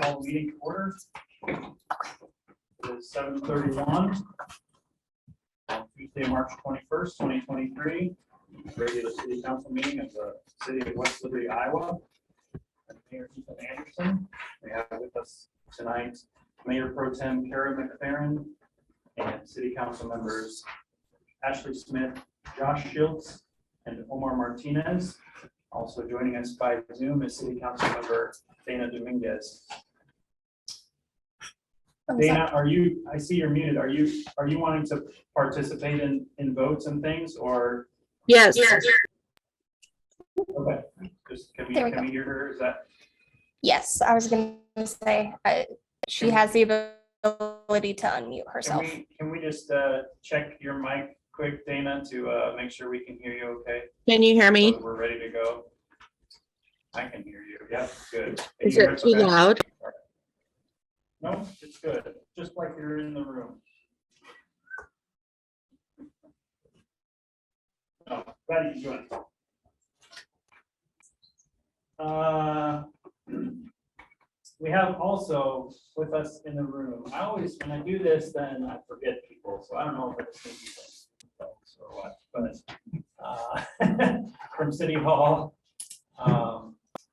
call the meeting to order. It's 7:31. Tuesday, March 21st, 2023. Regular city council meeting of the city of West Liberty, Iowa. And Mayor Ethan Anderson. We have with us tonight Mayor Pro Tem Cara McFerren and city council members Ashley Smith, Josh Schiltz, and Omar Martinez. Also joining us by Zoom is city council member Dana Dominguez. Dana, I see you're muted. Are you wanting to participate in votes and things, or? Yes. Okay, just can we hear her? Is that? Yes, I was going to say she has the ability to unmute herself. Can we just check your mic quick, Dana, to make sure we can hear you okay? Can you hear me? So we're ready to go. I can hear you. Yep, good. Is it too loud? No, it's good. Just like you're in the room. Oh, glad you joined. We have also with us in the room. When I do this, then I forget people. So I don't know if it's people or what, but from City Hall,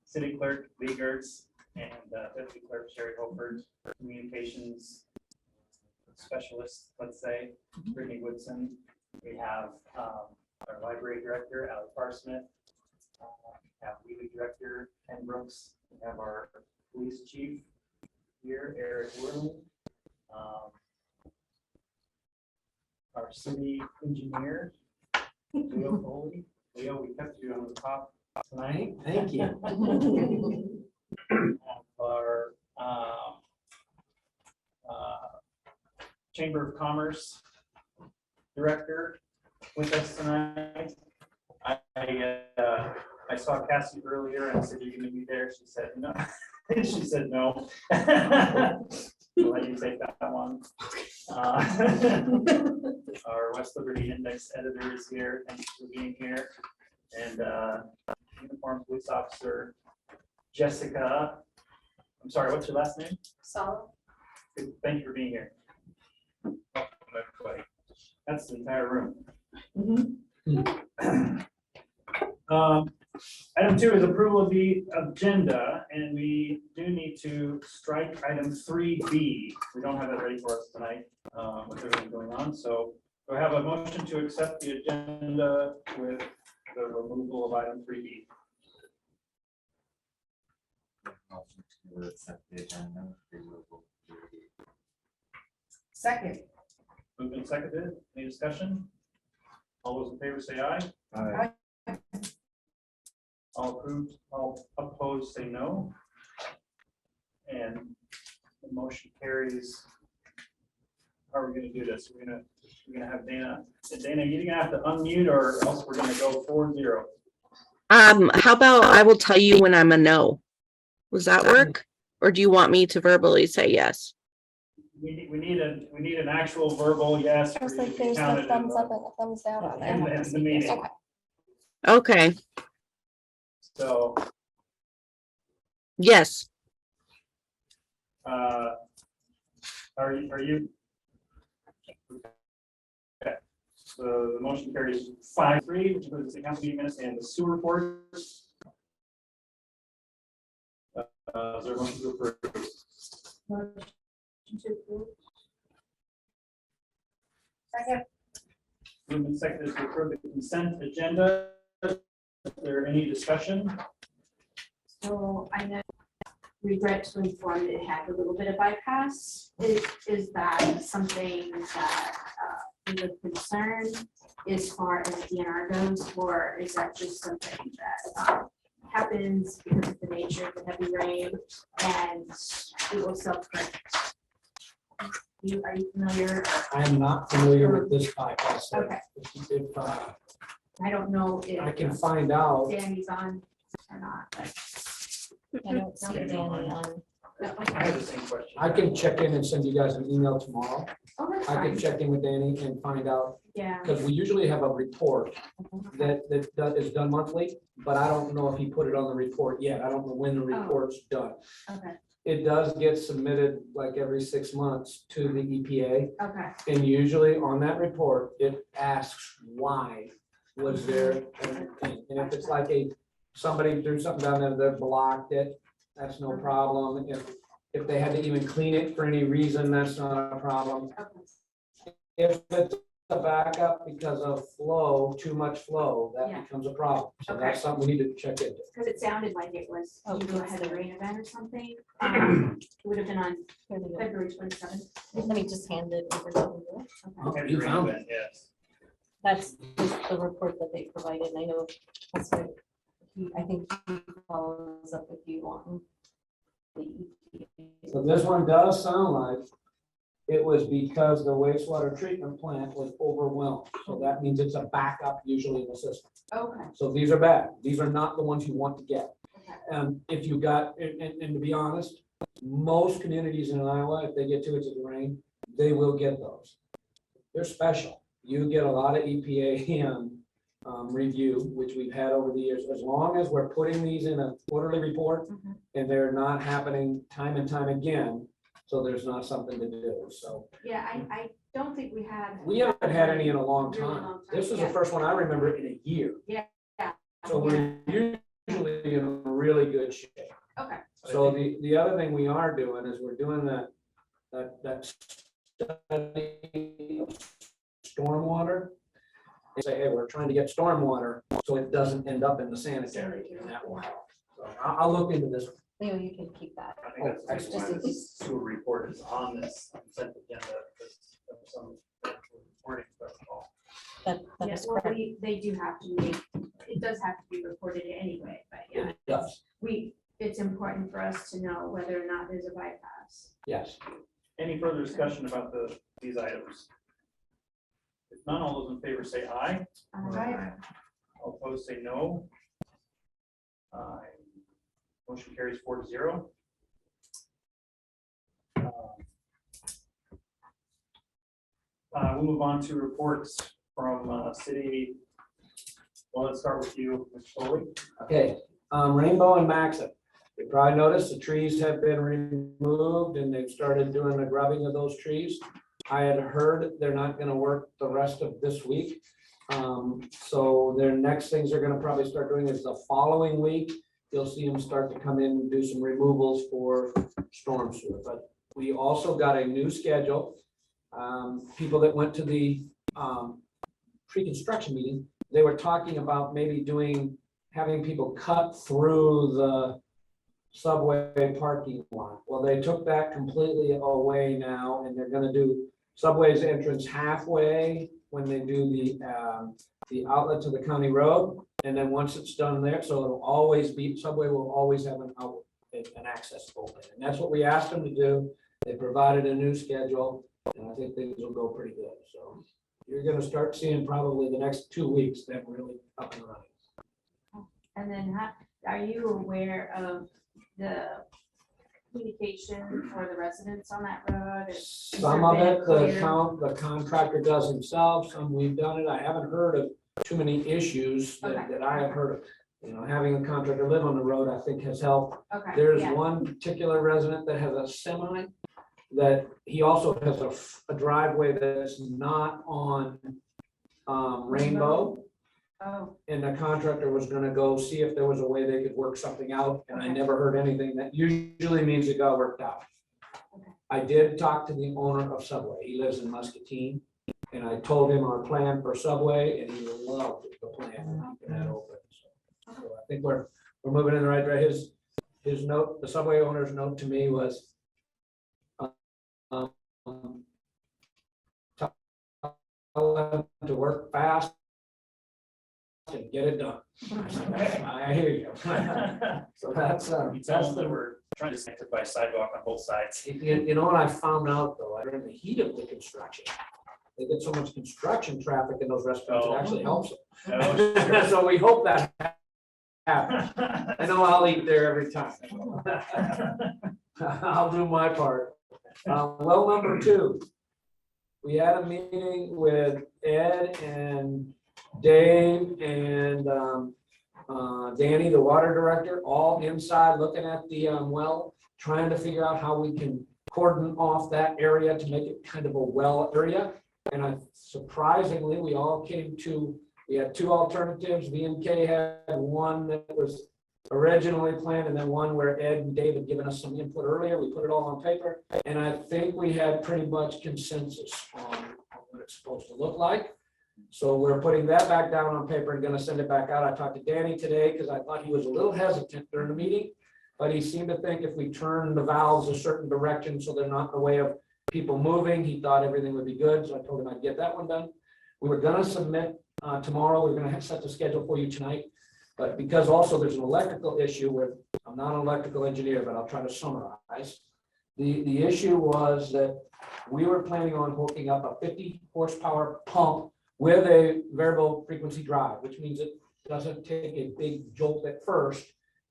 City Clerk Geertz, and Deputy Clerk Shari Hoffert, Communications Specialist, let's say, Brittany Woodson. We have our Library Director, Alex Smith. We have Legal Director, Ken Brooks. We have our Police Chief here, Werling. Our City Engineer, Leo Foley. Leo, we kept you on the top tonight. Thank you. Our Chamber of Commerce Director with us tonight. I saw Cassie earlier and said, "You're going to be there." She said no. She said no. I'll let you take that one. Our West Liberty Index editor is here. Thanks for being here. And uniformed police officer Jessica. I'm sorry, what's your last name? Solid. Thank you for being here. Welcome, everybody. That's the entire room. Item 2 is approval of the agenda, and we do need to strike item 3B. We don't have that ready for us tonight with everything going on. So do I have a motion to accept the agenda with the removal of item 3B? Second. Moved and seconded. Any discussion? All those in favor say aye. Aye. All approved, all opposed say no. And the motion carries. How are we going to do this? We're gonna have Dana. Dana, you're gonna have to unmute, or else we're gonna go 4-0. How about I will tell you when I'm a no? Does that work? Or do you want me to verbally say yes? We need an actual verbal yes. I was for you like, to there's count a it thumbs in up and a thumbs down on there. in the meeting. Okay. Okay. So Yes. are you? Okay. So the motion carries 5-3, which includes the council meeting minutes and the sewer report. Is there a motion to approve? Second. Moved and seconded to approve the consent agenda. Is there any discussion? So I know, regret to inform it had a little bit of bypass. Is that something that is of concern as far as DNR goes, or is that just something that happens because of the nature of the heavy rain and it will self-correct? Are you familiar? I'm not familiar with this bypass. Okay. If, I don't know if I can find out. Danny's on or not, but. I don't see Danny on. I have the same question. I can check in and send you guys an email tomorrow. Okay. that's I fine. could check in with Danny and find out, Yeah. because we usually have a report that is done monthly, but I don't know if he put it on the report yet. I don't know when the report's done. Okay, It does get submitted like every 6 months to the EPA. okay, And usually on that report, it asks why was there, and if it's like somebody threw something down there that blocked it, that's no problem. If they had to even clean it for any reason, that's not a problem. okay. If it's a backup because of flow, too much flow, Yeah. that becomes a problem. So Okay. that's something we need to check into. Because it sounded like it was, Oh, you yes. had a rain event or something. It would have been on February 27th. Let me just hand it over to you. Oh, Heavy you rain found event, yes. That's just the report that they provided. And I know that's what I think he follows up with you on. the EPA. So this one does sound like it was because the wastewater treatment plant was overwhelmed. So that means it's a backup usually in the system. Okay, So these are bad. These are not the ones you want to get. okay. If you got, and to be honest, most communities in Iowa, if they get 2 inches of rain, they will get those. They're special. You get a lot of EPA review, which we've had over the years, as long as we're putting these in a quarterly report Mhm. and they're not happening time and time again, so there's not something to do. So Yeah, I don't think we had. we haven't had any in a long Really time. long time, This is the yeah. first one I remember in a year. Yeah. So we're usually in really good shape. Okay, So the other thing we are doing is we're doing that study of stormwater. And say, hey, we're trying to get stormwater so it doesn't end up in the sanitary, and that will help. So I'll look into this. Leo, you can keep that. I think that's excellent. why this sewer report is on this consent agenda, because of some reporting protocol. That yeah, is well, correct. they do have to make, it does have to be reported anyway, but yeah, It does, it's important for us to know whether or not there's a bypass. yes. Any further discussion about these items? If none, all those in favor say aye. All right, All opposed say no. Motion carries 4-0. We'll move on to reports from city. Well, let's start with you, Mr. Foley. Okay, Rainbow and Maxon. You probably noticed the trees have been removed and they've started doing the grubbing of those trees. I had heard they're not gonna work the rest of this week. So their next things they're gonna probably start doing is the following week. You'll see them start to come in and do some removals for storm sewer. But we also got a new schedule. People that went to the pre-construction meeting, they were talking about maybe having people cut through the subway parking lot. Well, they took that completely away now, and they're gonna do Subway's entrance halfway when they do the outlet to the county road. And then once it's done there, so it'll always be, Subway will always have an outlet, an access open. And that's what we asked them to do. They provided a new schedule, and I think things will go pretty good. So you're gonna start seeing probably the next 2 weeks, them really up and running. and then are you aware of the communication for the residents on that road? Some of it, the contractor does himself, some we've done it. I haven't heard of too many issues Okay. that I have heard of. You know, having a contractor live on the road, I think has helped. Okay. There's yeah. one particular resident that has a semi that he also has a driveway that's not on Rainbow. Oh, And the contractor was gonna go see if there was a way they could work something out, and I never heard anything. That usually means it got worked out. Okay. I did talk to the owner of Subway. He lives in Muscatine, and I told him our plan for Subway, and he loved the plan. for that open. So I think we're moving in the right direction. His note, the Subway owner's note to me was tell them to work fast and get it done. I hear you. So that's You tell them that we're trying to sanctify sidewalk on both sides. you know what I found out though, during the heat of the construction, they get so much construction traffic in those restaurants, it actually helps them. Oh, sure. So we hope that happens. I know I'll eat there every time. I'll do my part. Well, number 2, We had a meeting with Ed and Dave and Danny, the water director, all inside looking at the well, trying to figure out how we can cordon off that area to make it kind of a well area. And surprisingly, we all came to, we had two alternatives. V&K had one that was originally planned and then one where Ed and Dave had given us some input earlier. We put it all on paper. And I think we had pretty much consensus on what it's supposed to look like. So we're putting that back down on paper and gonna send it back out. I talked to Danny today because I thought he was a little hesitant during the meeting, but he seemed to think if we turn the valves a certain direction so they're not in the way of people moving, he thought everything would be good. So I told him I'd get that one done. We were gonna submit tomorrow. We're gonna set the schedule for you tonight. But because also there's an electrical issue with, I'm not an electrical engineer, but I'll try to summarize. The issue was that we were planning on hooking up a 50 horsepower pump with a variable frequency drive, which means it doesn't take a big jolt at first,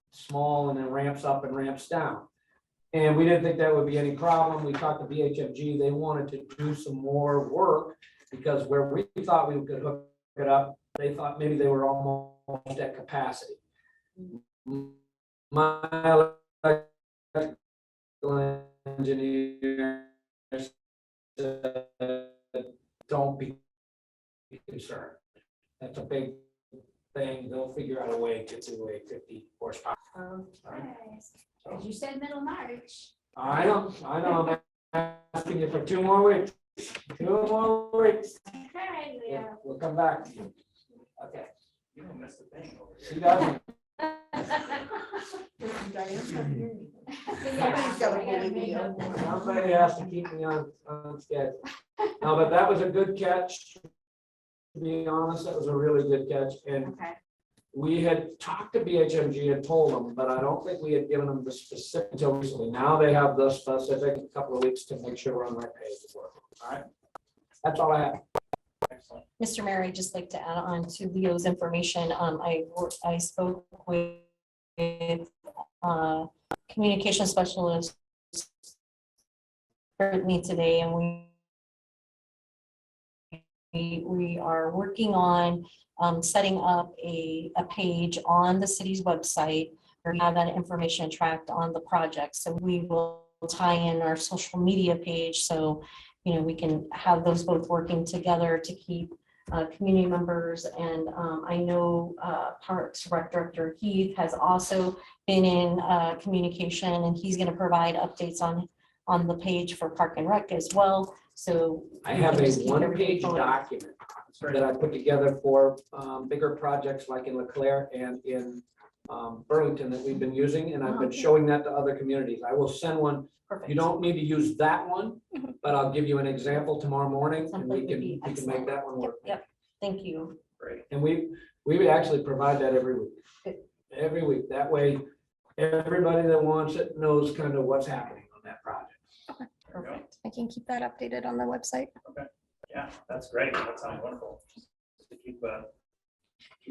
small, and then ramps up and ramps down. And we didn't think that would be any problem. We talked to BHMG. They wanted to do some more work because where we thought we could hook it up, they thought maybe they were almost at capacity. My electrical engineer said, don't be concerned. That's a big thing. They'll figure out a way to do a 50 horsepower. Okay, as you said, middle March. I know, I'm asking you for 2 more weeks. 2 more weeks. Okay, yeah. We'll come back to you. Okay. You don't miss a thing over She here. doesn't. Somebody's gotta believe you. Somebody has to keep me on schedule. No, but that was a good catch. To be honest, that was a really good catch. And Okay, we had talked to BHMG and told them, but I don't think we had given them the specific until recently. Now they have the specific, a couple of weeks to make sure we're on the right page. All right. That's all I have. Excellent. Mr. Mayor, I'd just like to add on to Leo's information. I spoke with communication specialist me today, and we are working on setting up a page on the city's website where we have that information tracked on the project. So we will tie in our social media page so we can have those both working together to keep community members. And I know Parks Rec Director Heath has also been in communication, and he's going to provide updates on the page for Park and Rec as well. So I have a just keep everything one-page going. document that I put together for bigger projects like in Leclerc and in Burlington that we've been using, and I've been showing that to other communities. I will send one. Perfect. You don't need to use that one, but I'll give you an example tomorrow morning and we can make that one work. Yep. Thank you. Great. And we would actually provide that every week. Good. Every week. That way, everybody that wants it knows kind of what's happening on that project. Perfect. I can keep that updated on the website. Yeah, that's great. That sounds wonderful. Just to keep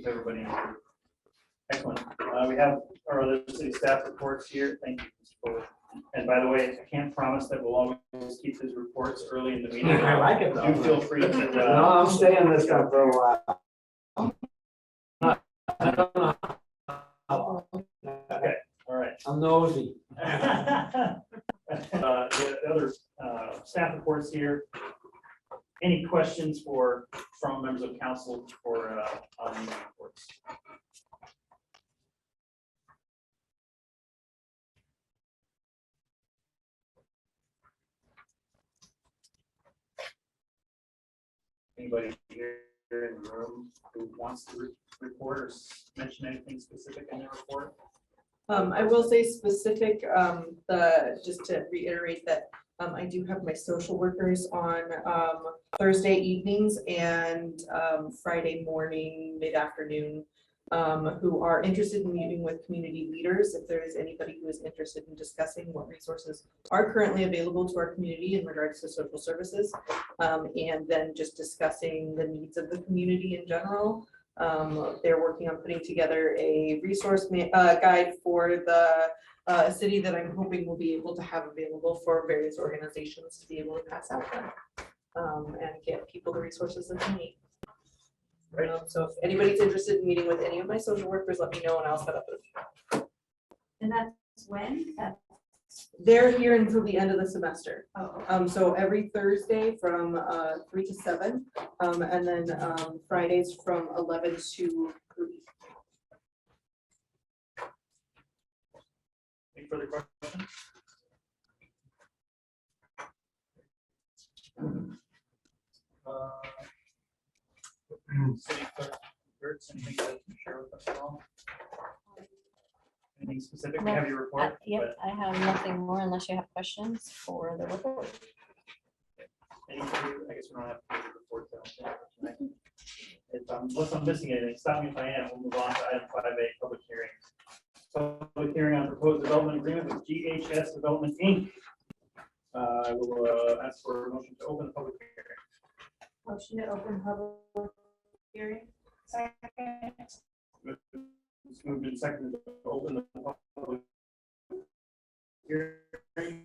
everybody in the loop. Excellent. We have our other city staff reports here. Thank you. And by the way, I can't promise that we'll always keep his reports early in the meeting. I like it though. You feel free to. No, I'm staying this guy for a while. I don't know. Okay, all right. I'm nosy. The other staff reports here. Any questions from members of council for on these reports? Anybody here in the room who wants to report or mention anything specific in their report? I will say specific, just to reiterate that I do have my social workers on Thursday evenings and Friday morning, mid-afternoon, who are interested in meeting with community leaders. If there is anybody who is interested in discussing what resources are currently available to our community in regards to social services, and then just discussing the needs of the community in general. They're working on putting together a resource guide for the city that I'm hoping will be able to have available for various organizations to be able to pass out. and get people the resources that they need. Right. So if anybody's interested in meeting with any of my social workers, let me know and I'll set up a. And that's when? They're here until the end of the semester. Oh, So every Thursday from 3 to 7, and then Fridays from 11 to 3. Any further questions? City Clerk Geertz, anything to share with us at all? Anything specific? We have your report. Yep, I have nothing more unless you have questions for the report. I guess we don't have to do the report. If unless I'm missing anything, stop me if I am. We'll move on to item 5A, public hearings. Public hearing on proposed development agreement with GHS Development, Inc. I will ask for a motion to open the public hearing. motion to open public hearing. Second. It's moved and seconded to open the public hearing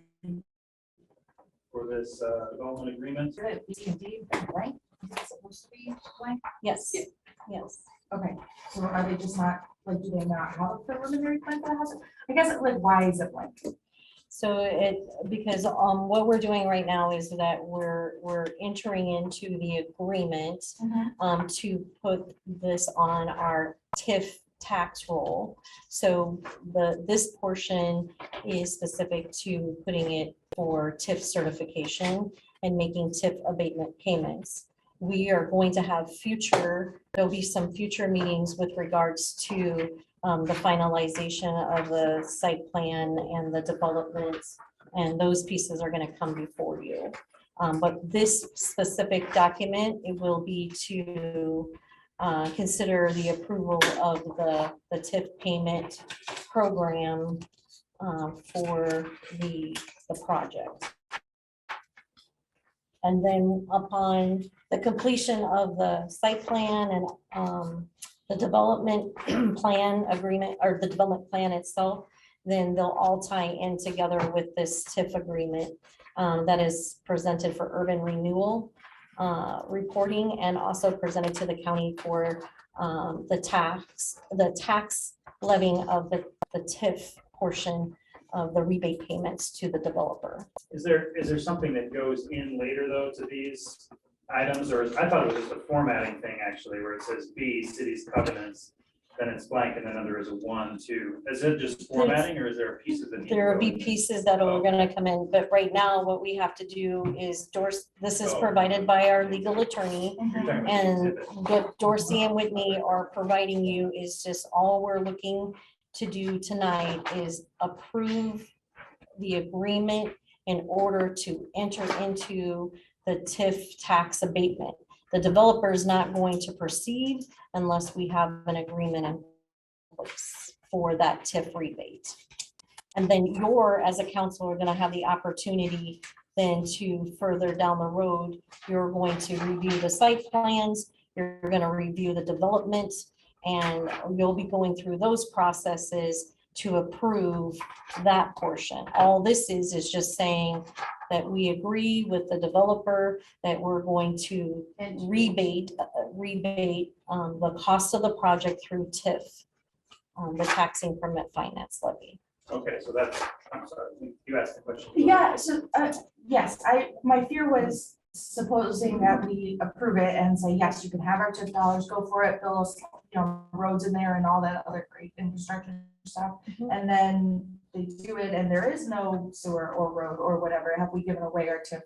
for this development agreement. Good, we can do that, right? Is it supposed to be blank? Yes, yes. Okay, so are they just not, like, do they not have a preliminary plan for the house? I guess, like, why is it blank? So because what we're doing right now is that we're entering into the agreement to put this on our TIF tax roll. So this portion is specific to putting it for TIF certification and making TIF abatement payments. We are going to have there'll be some future meetings with regards to the finalization of the site plan and the development, and those pieces are going to come before you. But this specific document, it will be to consider the approval of the TIF payment program for the project. And then upon the completion of the site plan and the development plan agreement, or the development plan itself, then they'll all tie in together with this TIF agreement that is presented for urban renewal reporting, and also presented to the county for the tax levying of the TIF portion of the rebate payments to the developer. Is there something that goes in later though to these items, or I thought it was just a formatting thing actually, where it says B, city's covenants, then it's blank, and then there is a 1, 2. Is it just formatting, or is there pieces that need to There will go be in? pieces that are gonna come in, but right now what we have to do is this is Oh. provided by our legal attorney. You're talking about the And exhibit. what Dorsey and Whitney are providing you is just all we're looking to do tonight is approve the agreement in order to enter into the TIF tax abatement. The developer is not going to proceed unless we have an agreement in place for that TIF rebate. And then as a council, are gonna have the opportunity then to further down the road, you're going to review the site plans, you're gonna review the development, and you'll be going through those processes to approve that portion. All this is just saying that we agree with the developer that we're going to rebate the cost of the project through TIF, the tax increment finance levy. Okay, so that's, I'm sorry, you asked the question. Yeah, so, yes, my fear was supposing that we approve it and say, yes, you can have our TIF dollars, go for it, build us, roads in there and all that other great infrastructure stuff. And then they do it and there is no sewer or road or whatever. Have we given away our TIF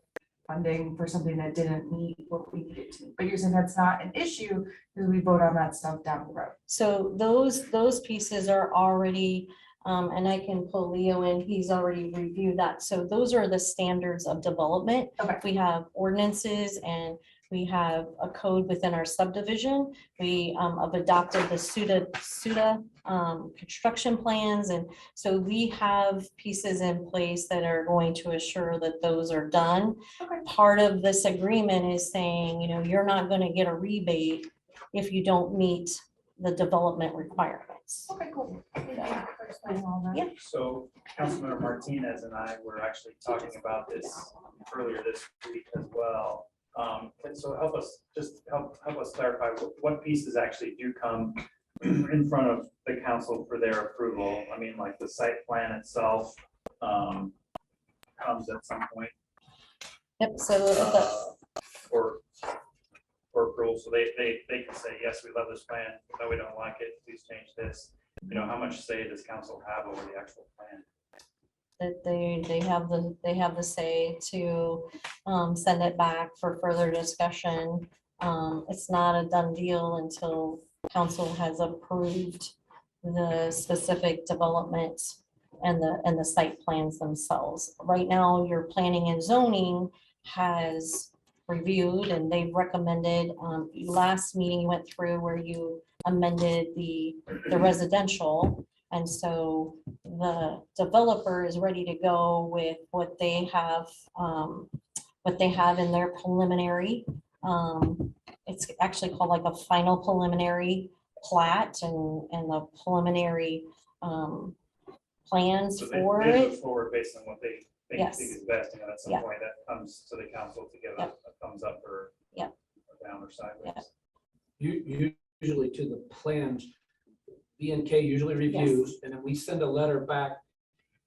funding for something that didn't meet what we needed to? But you're saying that's not an issue because we vote on that stuff down the road. So those pieces are already, and I can pull Leo in, he's already reviewed that. So those are the standards of development. Okay. We have ordinances and we have a code within our subdivision. We have adopted the SUDA construction plans. And so we have pieces in place that are going to assure that those are done. Okay. Part of this agreement is saying, you're not going to get a rebate if you don't meet the development requirements. Okay, cool. Thank you for explaining all that. Yeah. So Councilmember Martinez and I were actually talking about this earlier this week as well. So help us clarify what pieces actually do come in front of the council for their approval. I mean, like the site plan itself comes at some point. Yep, so the, Or approval, so they can say, yes, we love this plan, no, we don't like it, please change this. You know, how much say does council have over the actual plan? that they have the say to send it back for further discussion. It's not a done deal until council has approved the specific development and the site plans themselves. Right now, your planning and zoning has reviewed and they've recommended, last meeting you went through where you amended the residential. And so the developer is ready to go with what they have in their preliminary. It's actually called like a final preliminary plat and the preliminary plans So for they move it. forward based on what they think Yes. is best, and at some Yeah. point that comes to the council to give a thumbs up or Yeah. or down or sideways. Yeah. Usually to the plans, B&K usually reviews, and then we send a letter back,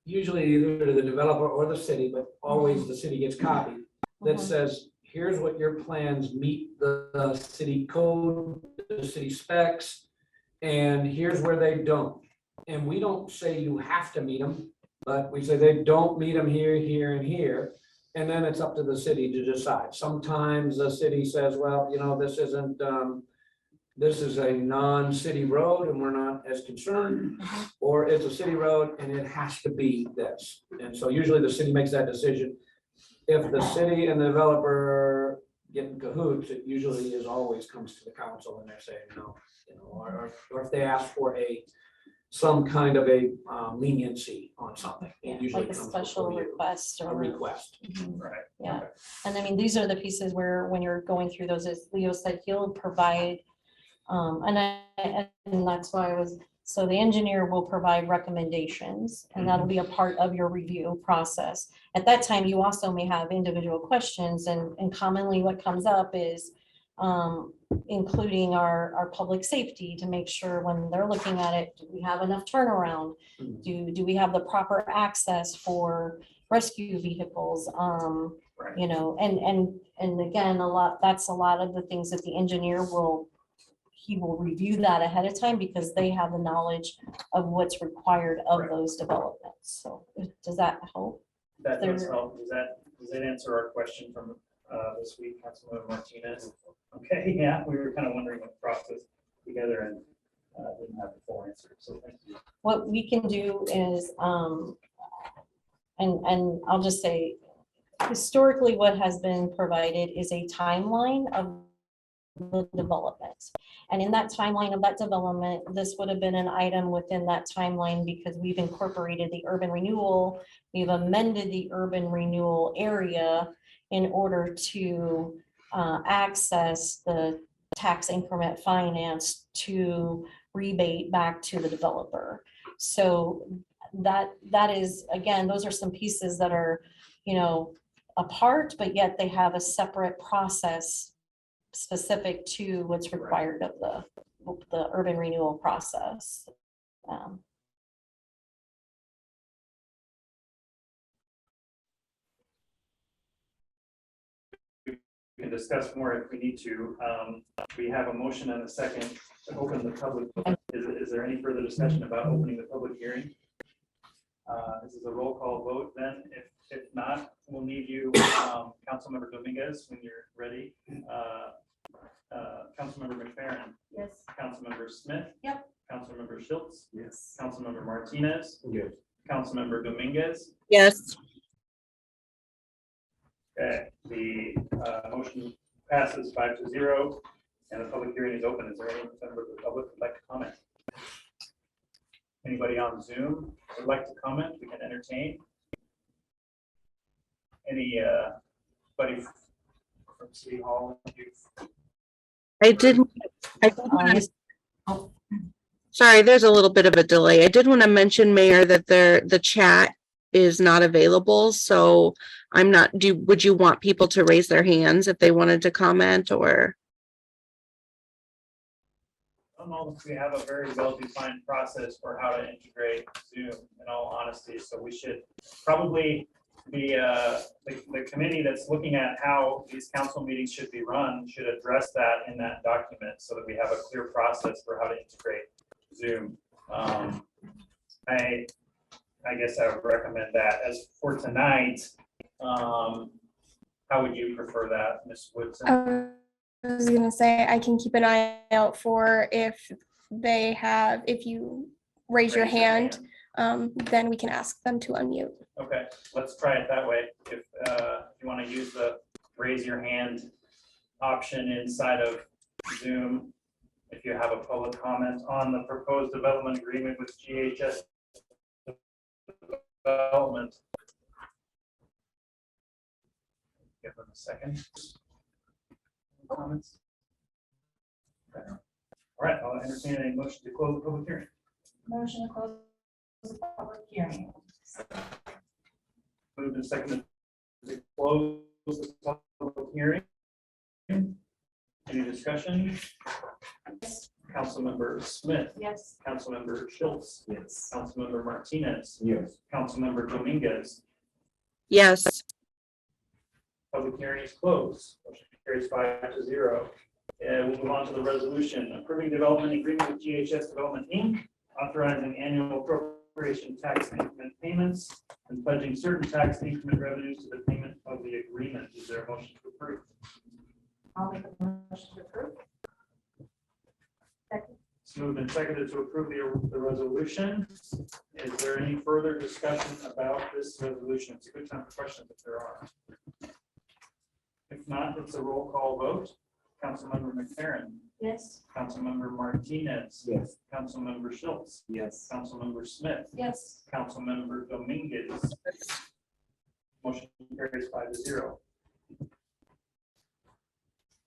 usually either to the developer or the city, but always the city gets copied, that Mhm. says, here's what your plans meet the city code, the city specs, and here's where they don't. And we don't say you have to meet them, but we say they don't meet them here, here, and here. And then it's up to the city to decide. Sometimes the city says, well, you know, this isn't, this is a non-city road and we're not as concerned, or it's a city road and it has to be this. And so usually the city makes that decision. If the city and the developer get in cahoots, it usually always comes to the council and they're saying no, you know, or if they ask for some kind of a leniency on something. It usually Like a comes special before you. request A or. request. Mhm. Right. Yeah. Okay. And I mean, these are the pieces where, when you're going through those, as Leo said, he'll provide, and that's why so the engineer will provide recommendations, and that'll be a part of your review process. At that time, you also may have individual questions, and commonly what comes up is including our public safety to make sure when they're looking at it, do we have enough turnaround? Do we have the proper access for rescue vehicles? Right. You know, and again, that's a lot of the things that the engineer will review that ahead of time because they have the knowledge of what's required of Right. those developments. So does that help? That does There- help. Does that answer our question from this week, Councilmember Martinez? Okay, yeah, we were kind of wondering what the process together and didn't have the full answer, so thank you. What we can do is, and I'll just say, historically, what has been provided is a timeline of the development. And in that timeline of that development, this would have been an item within that timeline because we've incorporated the urban renewal. We've amended the urban renewal area in order to access the tax increment finance to rebate back to the developer. So that is, again, those are some pieces that are, you know, apart, but yet they have a separate process specific to what's required of the urban renewal process. We can discuss more if we need to. We have a motion and a second to open the public. Is there any further discussion about opening the public hearing? This is a roll call vote then. If not, we'll need you, Councilmember Dominguez, when you're ready. Councilmember McFerren. Yes. Councilmember Smith. Yep. Councilmember Schiltz. Yes. Councilmember Martinez. Yes. Councilmember Dominguez. Yes. Okay, the motion passes 5-0, and the public hearing is open. Is there any member of the public who'd like to comment? Anybody on Zoom would like to comment? We can entertain. Anybody from City Hall? I did wanna- sorry, there's a little bit of a delay. I did want to mention, Mayor, that the chat is not available, so I'm not, would you want people to raise their hands if they wanted to comment, or? I don't know if we have a very well-defined process for how to integrate Zoom, in all honesty, so we should probably the committee that's looking at how these council meetings should be run should address that in that document so that we have a clear process for how to integrate Zoom. I guess I would recommend that. As for tonight, how would you prefer that, Ms. Woodson? I was gonna say, I can keep an eye out for if you raise your hand, then we can ask them to unmute. Okay, let's try it that way. If you want to use the raise your hand option inside of Zoom, if you have a public comment on the proposed development agreement with GHS Development. Give them a second. Comments? Okay. All right, I'll entertain a motion to close the public hearing. Motion to close the public hearing. Moved and seconded to close the public hearing. Any discussion? Councilmember Smith. Yes. Councilmember Schiltz. Yes. Councilmember Martinez. Yes. Councilmember Dominguez. Yes, Public hearing is closed. Motion carries 5-0. And we'll move on to the resolution approving development agreement with GHS Development Inc., authorizing annual appropriation tax increment payments and pledging certain tax increment revenues to the payment of the agreement. Is there a motion to approve? I'll make a motion to approve. It's moved and seconded to approve the resolution. Is there any further discussion about this resolution? It's a good time for questions if there are. If not, it's a roll call vote. Councilmember McFerren. Yes. Councilmember Martinez. Yes. Councilmember Schiltz. Yes. Councilmember Smith. Yes. Councilmember Dominguez. Motion carries 5-0.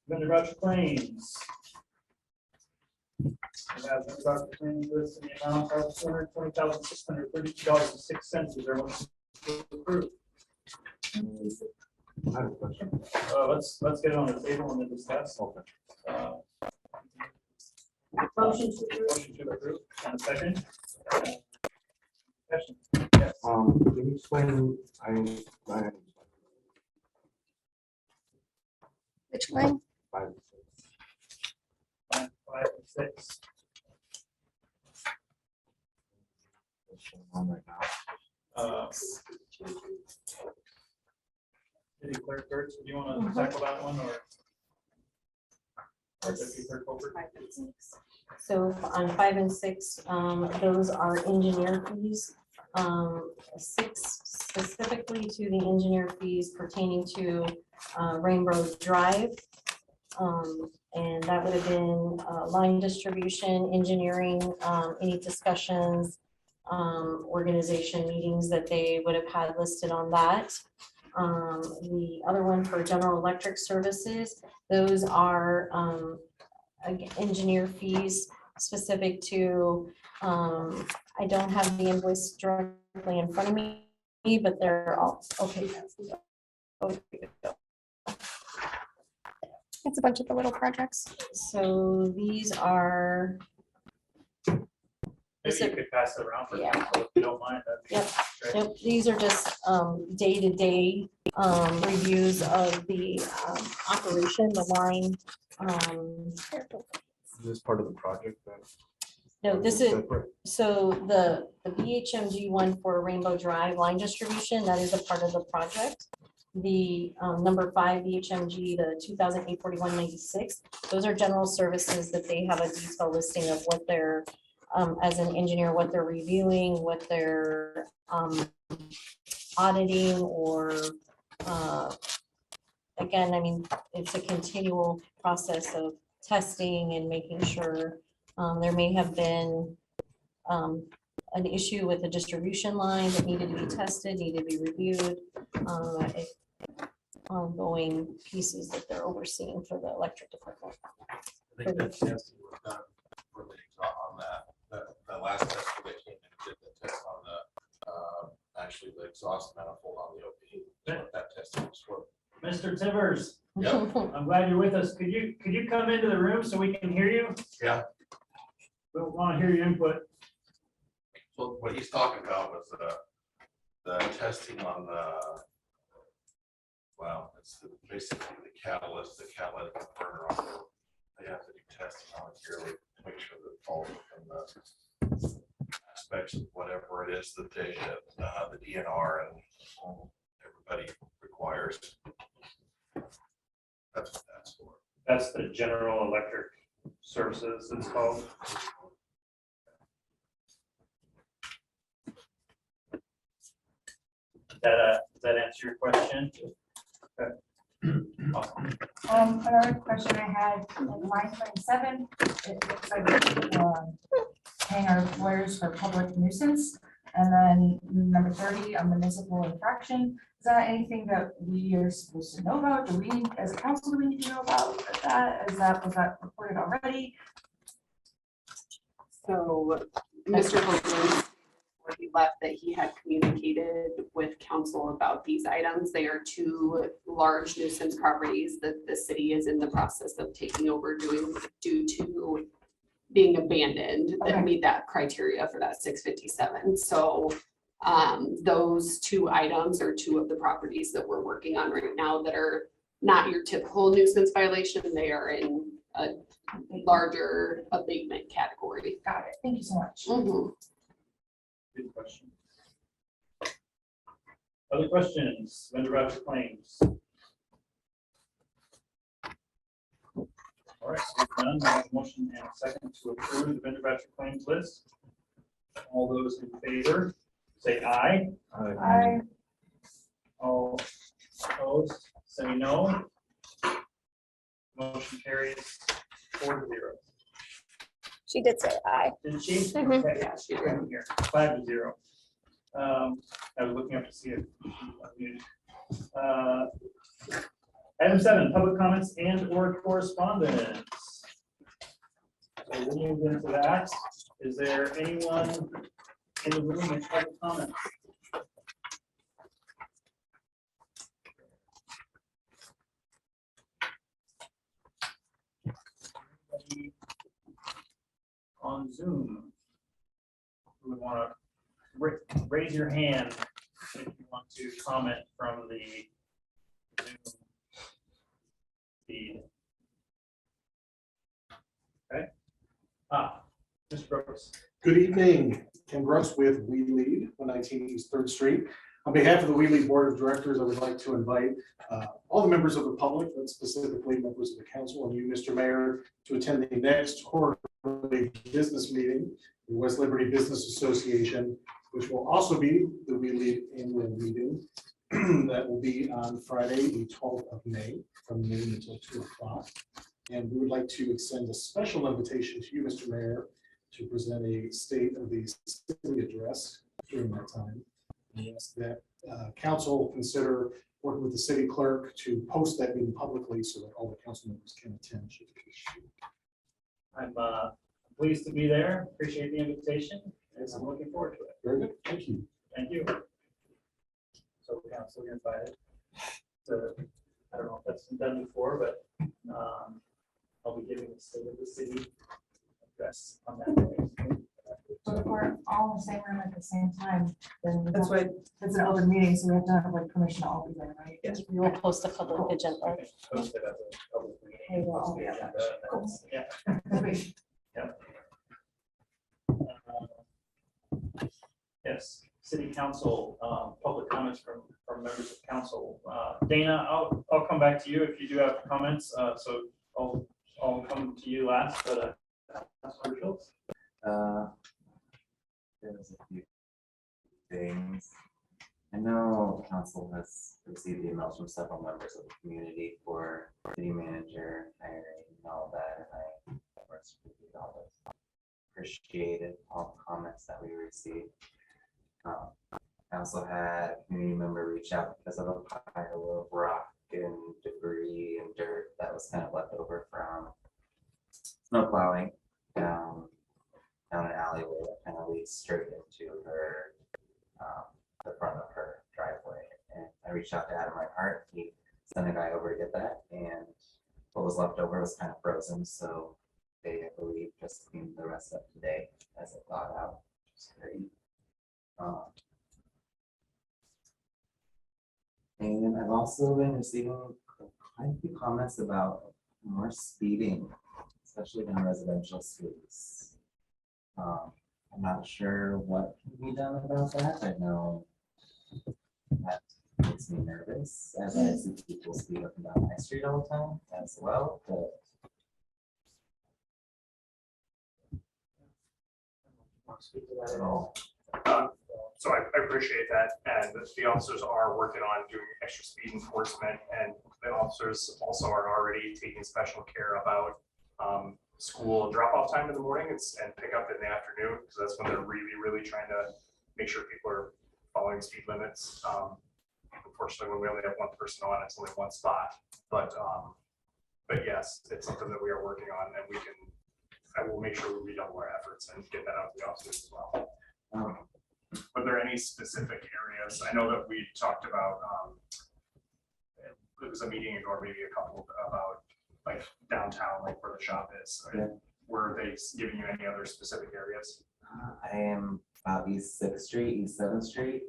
Vendor voucher claims. We have vendor voucher claims list in the amount of $220,632.06. Is there a motion to approve? I have a question. Let's get it on the table and then discuss. Okay. Motion to approve. Motion to approve. And a second. Question. Yes. Can you explain, Which one? 5, 5 and 6. what's going on right now? City Clerk, Geertz, do you want to tackle that one or? Deputy Clerk Hoffert? So on 5 and 6, those are engineer fees. 6 specifically to the engineer fees pertaining to Rainbow Drive. And that would have been line distribution, engineering, any discussions, organization meetings that they would have had listed on that. The other one for general electric services, those are again, engineer fees specific to, I don't have the invoice directly in front of me, but they're all, okay. It's a bunch of the little projects. So these are, Maybe you could pass it around for Yeah. council if you don't mind. that'd be Yep. great. yep, these are just day-to-day reviews of the operation, the line. Is this part of the project then? No, this is, Separate? so the BHMG one for Rainbow Drive line distribution, that is a part of the project. The number 5 BHMG, the 2008-4196, those are general services that they have a detailed listing of what they're, as an engineer, what they're reviewing, what they're auditing, or again, I mean, it's a continual process of testing and making sure. There may have been an issue with the distribution line that needed to be tested, needed to be reviewed. Ongoing pieces that they're overseeing for the electric department. I think that testing was done really on that last test where they came in and did the test on actually the exhaust manifold on the OP. That's what that testing was for. Mr. Tivers, Yep. I'm glad you're with us. Could you come into the room so we can hear you? Yeah. We want to hear your input. So what he's talking about was the testing on the, well, it's basically the catalytic burner on there. They have to do testing on it yearly to make sure that it falls within the aspects of whatever it is that they, the DNR and everybody requires. That's what that's for. That's the General Electric Services, it's called. Does that answer your question? Okay. Awesome. Another question I had, in line 27, it looks like paying our employers for public nuisance. And then number 30, a municipal infraction. Is that anything that we are supposed to know about? Do we, as a council, do we need to know about that? Was that reported already? So Mr. Hoagland, before he left, that he had communicated with council about these items. They are two large nuisance properties that the city is in the process of taking over due to being abandoned that Okay. meet that criteria for that 657. So those two items are two of the properties that we're working on right now that are not your typical nuisance violation. They are in a larger abatement category. Got it. Thank you so much. Mhm. Good question. Other questions? Vendor voucher claims. All right, so none, I have a motion and a second to approve the vendor voucher claims list. All those in favor, say aye. I All opposed, say no. Motion carries 4-0. She did say aye. Didn't she? Mhm. Okay, Yeah, she right here, 5-0. I was looking up to see if she unmuted. Item 7, public comments and or correspondence. So we'll move into that. Is there anyone in the room with public comment? Anybody on Zoom who would want to raise your hand if you want to comment from the Zoom feed? Okay. Mr. Brooks. Good evening, Ken Brooks with We Lead, 119 East 3rd Street. On behalf of the We Lead Board of Directors, I would like to invite all the members of the public, but specifically members of the council and you, Mr. Mayor, to attend the next quarterly business meeting, the West Liberty Business Association, which will also be the We Lead annual meeting. That will be on Friday, the 12th of May, from noon until 2 o'clock. And we would like to extend a special invitation to you, Mr. Mayor, to present a state of the city address during that time. And ask that council consider working with the city clerk to post that meeting publicly so that all the council members can attend. I'm pleased to be there. Appreciate the invitation. And I'm looking forward to it. Very good, thank you. Thank you. So council, you're invited. I don't know if that's been done before, but I'll be giving the state of the city address on that day. But if we're all in the same room at the same time, then we That's have- why, it's an open meeting, so we have to have like permission to all be there, right? yes. We will post a public agenda. I can post it as a public meeting. Okay, well, Post the yeah, agenda, and then it's- Yeah. Yes, city council, public comments from members of council. Dana, I'll come back to you if you do have comments. So I'll come to you last, but Councilor Schiltz. There's a few things. I know council has received emails from several members of the community for city manager hiring and all that, and I of course reviewed all those. Appreciated all the comments that we received. I also had a community member reach out because of a pile of rock and debris and dirt that was kind of left over from snow plowing down an alleyway that kind of leads straight into her the front of her driveway. And I reached out to Adam Reinhardt, he sent a guy over to get that, and what was left over was kind of frozen, so they, I believe, just cleaned the rest up today as it thawed out. Which is great. And I've also been receiving quite a few comments about more speeding, especially down residential streets. I'm not sure what can be done about that. I know that makes me nervous as I see people speed up and down my street all the time as well, but Want to speak to that at all? So I appreciate that, and the officers are working on doing extra speed enforcement, and the officers also are already taking special care about school drop-off time in the morning and pick up in the afternoon, because that's when they're really trying to make sure people are following speed limits. Unfortunately, when we only have one person on, it's only one spot, but yes, it's something that we are working on, and I will make sure we redouble our efforts and get that out to the officers as well. Were there any specific areas? I know that we talked about, it was a meeting or maybe a couple about like downtown, like where the shop is. Yeah. Were they giving you any other specific areas? I am about East 6th Street, East 7th Street,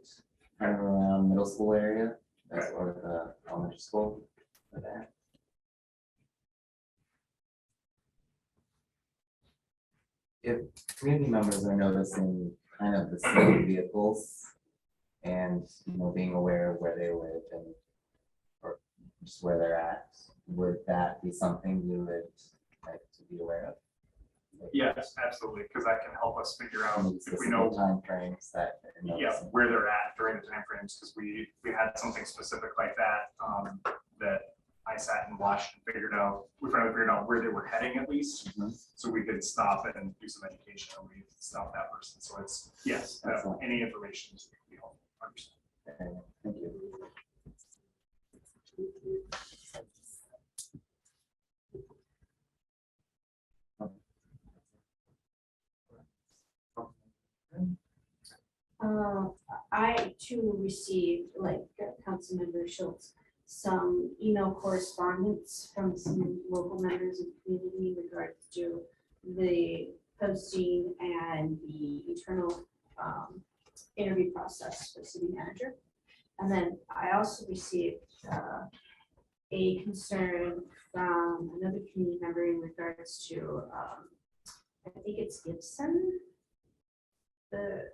kind of around middle school area. That's where the elementary school are there. If community members are noticing kind of the same vehicles and, you know, being aware of where they live and or just where they're at, would that be something you would like to be aware of? Yes, absolutely, because that can help us figure out Any if we specific know time frames that they're yeah, noticing? where they're at during the timeframes, because we had something specific like that, that I sat and watched and we finally figured out where they were heading at least, so we could stop it and do some education, and we stop that person. So it's, yes, Excellent. any information is gonna be helpful. 100%. Okay, thank you. I too received, like Councilmember Schiltz, some email correspondence from some local members of the community in regards to the posting and the internal interview process for city manager. And then I also received a concern from another community member in regards to, I think it's Gibson.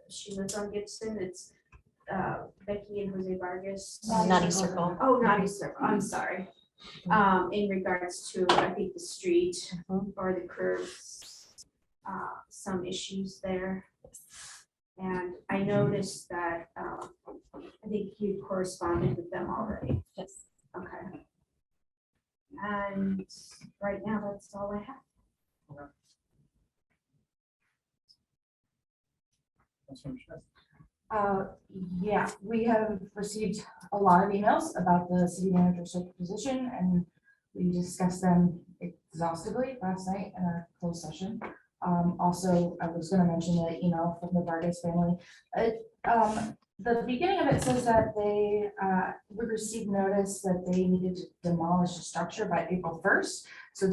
She lives on Gibson. It's Becky and Jose Vargas. Naughty Circle. Oh, Naughty Circle, I'm sorry. In regards to, I think, the street or the curbs, some issues there. And I noticed that, I think you corresponded with them already. Yes. Okay. And right now, that's all I have. Yeah, we have received a lot of emails about the city manager search position, and we discussed them exhaustively last night in our closed session. Also, I was gonna mention the email from the Vargas family. The beginning of it says that they would receive notice that they needed to demolish the structure by April 1st. So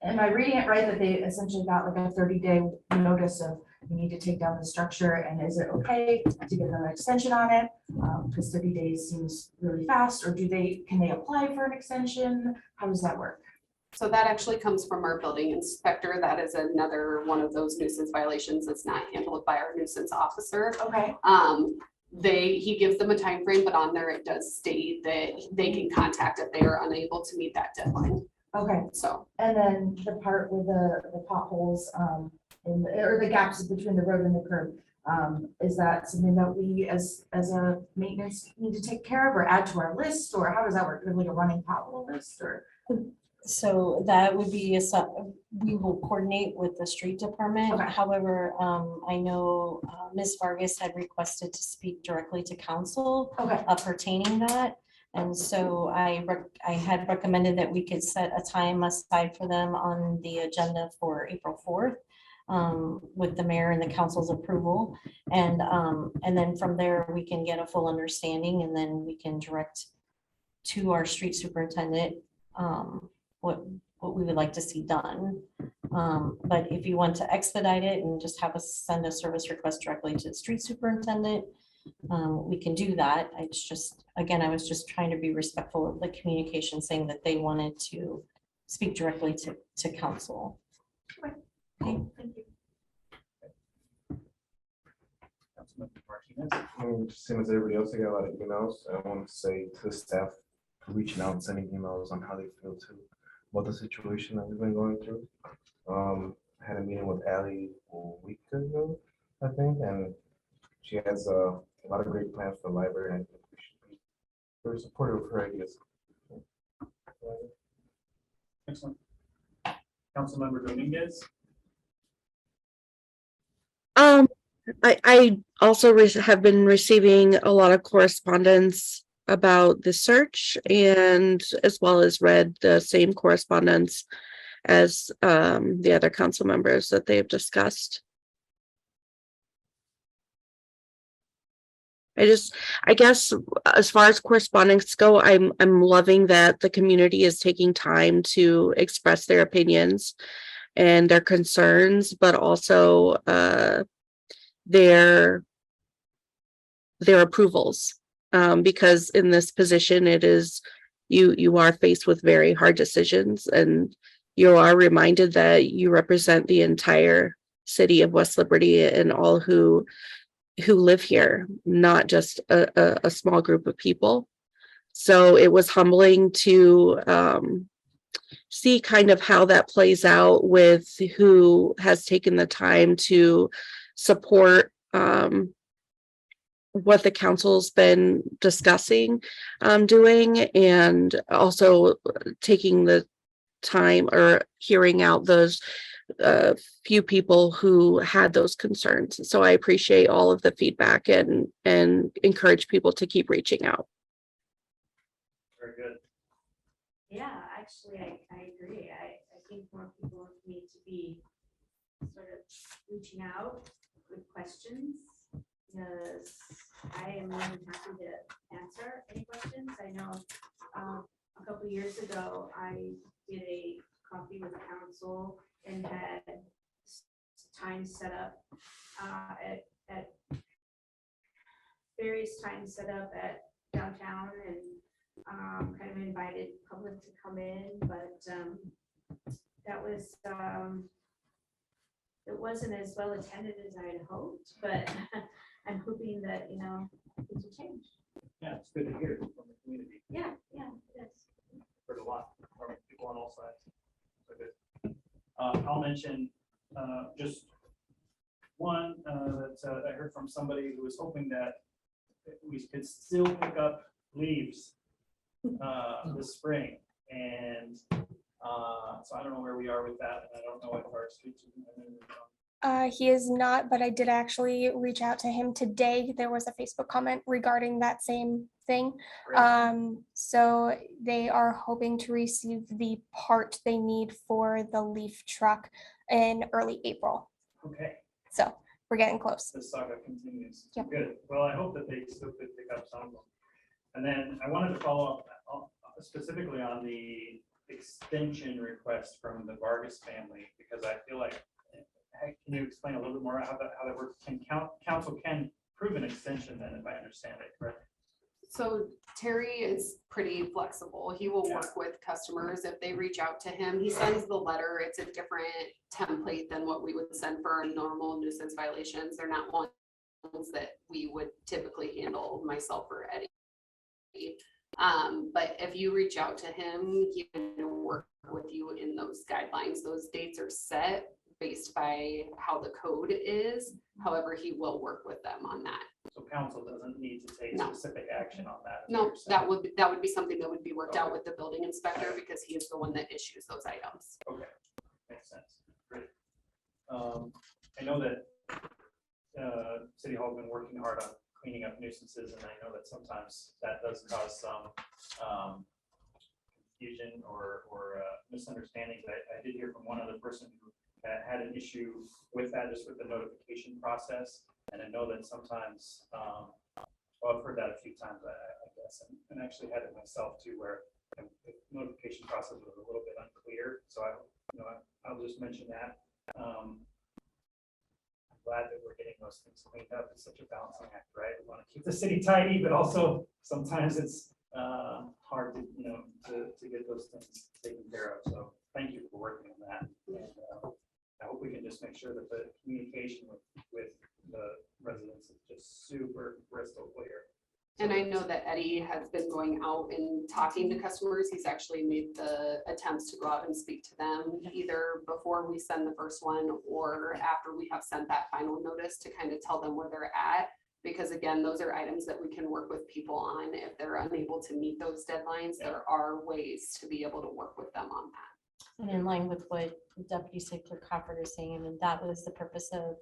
am I reading it right, that they essentially got like a 30-day notice of we need to take down the structure, and is it okay to give them an extension on it? Because 30 days seems really fast, or can they apply for an extension? How does that work? So that actually comes from our building inspector. That is another one of those nuisance violations that's not handled by our nuisance officer. Okay. He gives them a time frame, but on there it does state that they can contact if they are unable to meet that deadline. Okay. So. And then the part with the potholes, or the gaps between the road and the curb, is that something that we as a maintenance need to take care of or add to our list, or how does that work? Like a running pothole list, or? So that would be we will coordinate with the street department. Okay. However, I know Ms. Vargas had requested to speak directly to council pertaining that. And so I had recommended that we could set a time aside for them on the agenda for April 4th. with the mayor and the council's approval. And then from there, we can get a full understanding and then we can direct to our street superintendent what we would like to see done. But if you want to expedite it and just have us send a service request directly to the street superintendent, we can do that. It's just, again, I was just trying to be respectful of the communication saying that they wanted to speak directly to council. Okay, thank you. Councilmember Martinez. Same as everybody else, I got a lot of emails. I want to say to the staff, reaching out and sending emails on how they feel too about the situation that we've been going through. I had a meeting with Allie a week ago, I think, and she has a lot of great plans for the library, and I think we should be very supportive of her ideas. Excellent. Councilmember Dominguez. I also have been receiving a lot of correspondence about the search, and as well as read the same correspondence as the other council members that they've discussed. I guess as far as correspondence go, I'm loving that the community is taking time to express their opinions and their concerns, but also their approvals. Because in this position, it is you are faced with very hard decisions, and you are reminded that you represent the entire city of West Liberty and all who live here, not just a small group of people. So it was humbling to see kind of how that plays out with who has taken the time to support what the council's been discussing doing, and also taking the time or hearing out those few people who had those concerns. So I appreciate all of the feedback and encourage people to keep reaching out. Very good. Yeah, actually, I agree. I think more people need to be sort of reaching out with questions, because I am more than happy to answer any questions. I know a couple years ago, I did a coffee with council and had time set up at various times set up at downtown, and kind of invited public to come in, but that was it wasn't as well attended as I had hoped, but I'm hoping that, you know, things will change. Yeah, it's good to hear from the community. Yeah, it is. Heard a lot from people on all sides. So good. I'll mention just one that I heard from somebody who was hoping that we could still pick up leaves this spring, and so I don't know where we are with that, and I don't know if our street superintendent. He is not, but I did actually reach out to him today. There was a Facebook comment regarding that same thing. So they are hoping to receive the part they need for the leaf truck in early April. Okay. So we're getting close. The saga continues. Yep. Good. Well, I hope that they still could pick up some of them. And then I wanted to follow up specifically on the extension request from the Vargas family, because I feel like, can you explain a little bit more how that works? Can council can prove an extension then, if I understand it correctly? So Terry is pretty flexible. He will work with customers if they reach out to him. He sends the letter. It's a different template than what we would send for our normal nuisance violations. They're not ones that we would typically handle, myself or Eddie. But if you reach out to him, he can work with you in those guidelines. Those dates are set based by how the code is. However, he will work with them on that. So council doesn't need to take No. specific action on that. is what No, you're saying. that would be something that would be worked out with the building inspector, because he is the one that issues those items. Okay, makes sense. Great. I know that City Hall has been working hard on cleaning up nuisances, and I know that sometimes that does cause some confusion or misunderstandings. I did hear from one other person who had an issue with that, just with the notification process. And I know that sometimes, well, I've heard that a few times, I guess, and actually had it myself too, where the notification process was a little bit unclear. So I'll just mention that. I'm glad that we're getting those things cleaned up. It's such a balancing act, right? We want to keep the city tidy, but also sometimes it's hard to, to get those things taken care of. So thank you for working on that. And I hope we can just make sure that the communication with the residents is just super crystal clear. And I know that Eddie has been going out and talking to customers. He's actually made the attempts to go out and speak to them either before we send the first one or after we have sent that final notice to kind of tell them where they're at. Because again, those are items that we can work with people on. If they're unable to meet those deadlines, there are ways to be able to work with them on that. And in line with what Deputy City Clerk Hoffert is saying, I mean, that was the purpose of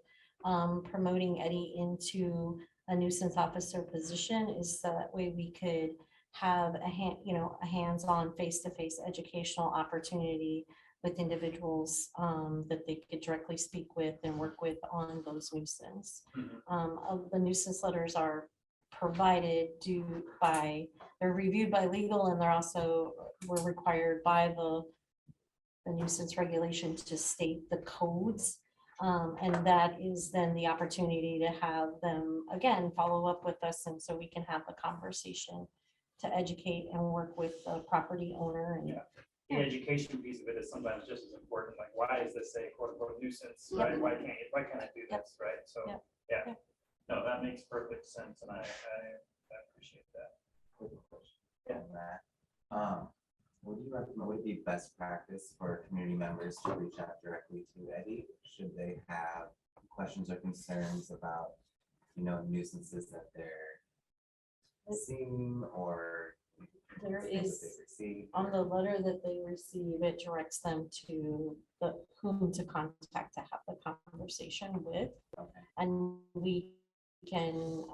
promoting Eddie into a nuisance officer position, is that way we could have a hands-on face-to-face educational opportunity with individuals that they could directly speak with and work with on those nuisance. The nuisance letters are provided they're reviewed by legal, and they're also were required by the nuisance regulation to state the codes. And that is then the opportunity to have them, again, follow up with us, and so we can have the conversation to educate and work with the property owner. And the education piece of it is sometimes just as important. Like, why is this a quote unquote nuisance, right? Why can't I do this, right? So, no, that makes perfect sense, and I appreciate that. Would you recommend, would it be best practice for community members to reach out directly to Eddie? Should they have questions or concerns about, nuisances that they're seeing, or there things that is, they receive? on the letter that they receive, it directs them to whom to contact to have the conversation with. Okay. And we can,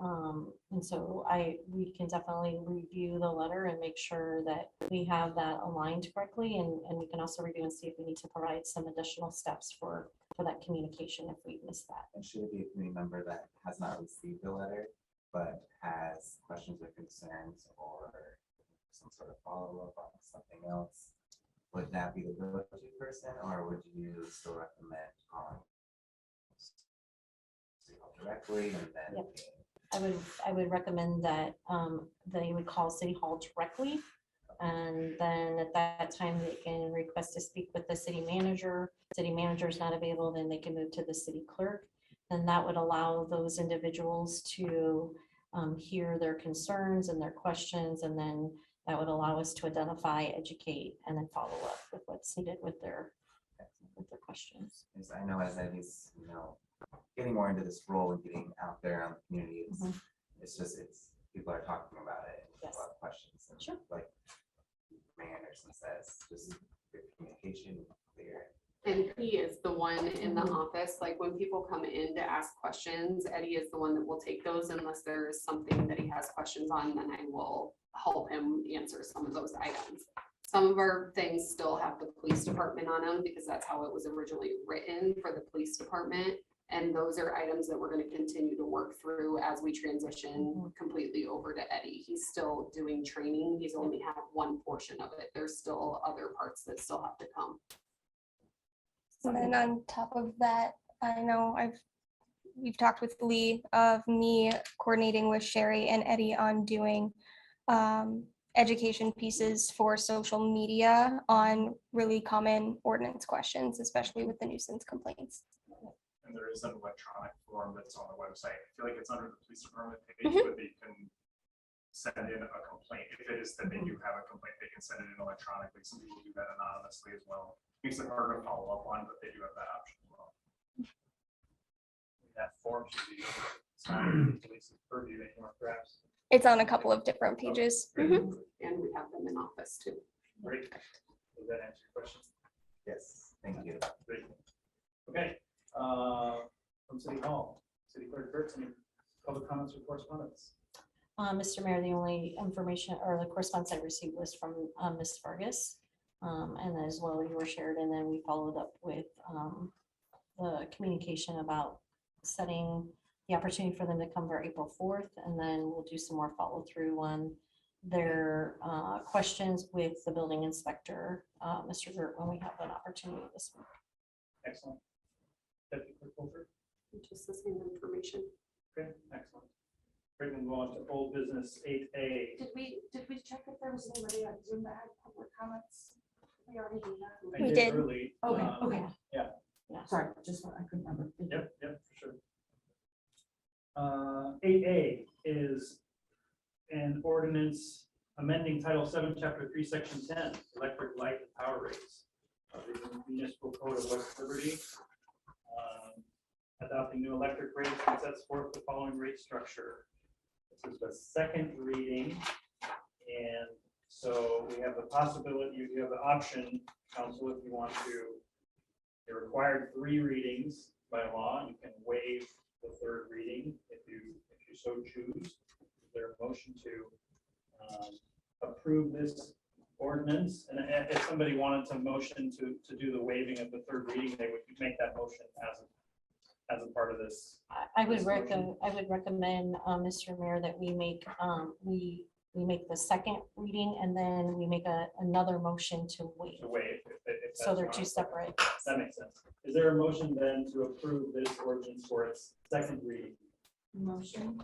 and so we can definitely review the letter and make sure that we have that aligned correctly. And we can also review and see if we need to provide some additional steps for that communication if we miss that. And should it be a community member that has not received the letter, but has questions or concerns or some sort of follow-up on something else? Would that be the go-to person, or would you still recommend calling directly and then? Yep. I would recommend that they would call City Hall directly, and then at that time they can request to speak with the city manager. City manager is not available, then they can move to the city clerk. And that would allow those individuals to hear their concerns and their questions, and then that would allow us to identify, educate, and then follow up with what's needed with their questions. Because I know as Eddie's, getting more into this role and getting out there on the community, it's people are talking about it, and a lot of questions. And sure. Like Mayor Anderson says, just good communication, clear. And he is the one in the office, like when people come in to ask questions, Eddie is the one that will take those unless there is something that he has questions on, then I will help him answer some of those items. Some of our things still have the police department on them because that's how it was originally written for the police department. And those are items that we're going to continue to work through as we transition completely over to Eddie. He's still doing training. He's only had one portion of it. There's still other parts that still have to come. And then on top of that, I know we've talked with Lee of me coordinating with Shari and Eddie on doing education pieces for social media on really common ordinance questions, especially with the nuisance complaints. And there is an electronic form that's on the website. I feel like it's under the police department page, but they can send in a complaint. If it is that they do have a complaint, they can send it in electronically. Some people do that anonymously as well. Makes it harder to follow up on, but they do have that option as well. That form should be, it's not police's purview anymore, perhaps. It's on a couple of different pages. And we have them in office too. Great. Does that answer your question? Yes, thank you. Great. Okay. From City Hall, City Clerk Geertz, any public comments or correspondence? Mr. Mayor, the only information or the correspondence I received was from Ms. Vargas, and as well you were shared, and then we followed up with the communication about setting the opportunity for them to come for April 4th, and then we'll do some more follow through on their questions with the building inspector, Mr. Geertz, when we have an opportunity this week. Excellent. Deputy Clerk Hoffert? Just the same information. Okay, excellent. Great, we'll go on to old business 8A. Did we check if there was anybody on Zoom that had public comments? We already did that. I We did. Early. Okay, okay. Yeah. Sorry, just what I couldn't remember. Yep, for sure. 8A is an ordinance amending Title 7, Chapter 3, Section 10, electric light and power rates of the municipal code of West Liberty. Adopting new electric rates and sets forth the following rate structure. This is the second reading, and so we have the possibility, you have the option, council, if you want to. You're required 3 readings by law. You can waive the 3rd reading if you so choose. Is there a motion to approve this ordinance? And if somebody wanted to motion to do the waiving of the 3rd reading, they would make that motion as a part of this. I would recommend, Mr. Mayor, that we make we make the second reading and then we make another motion to waive. To waive. If So they're that's two not- separate. That makes sense. Is there a motion then to approve this ordinance for its 2nd reading? Motion.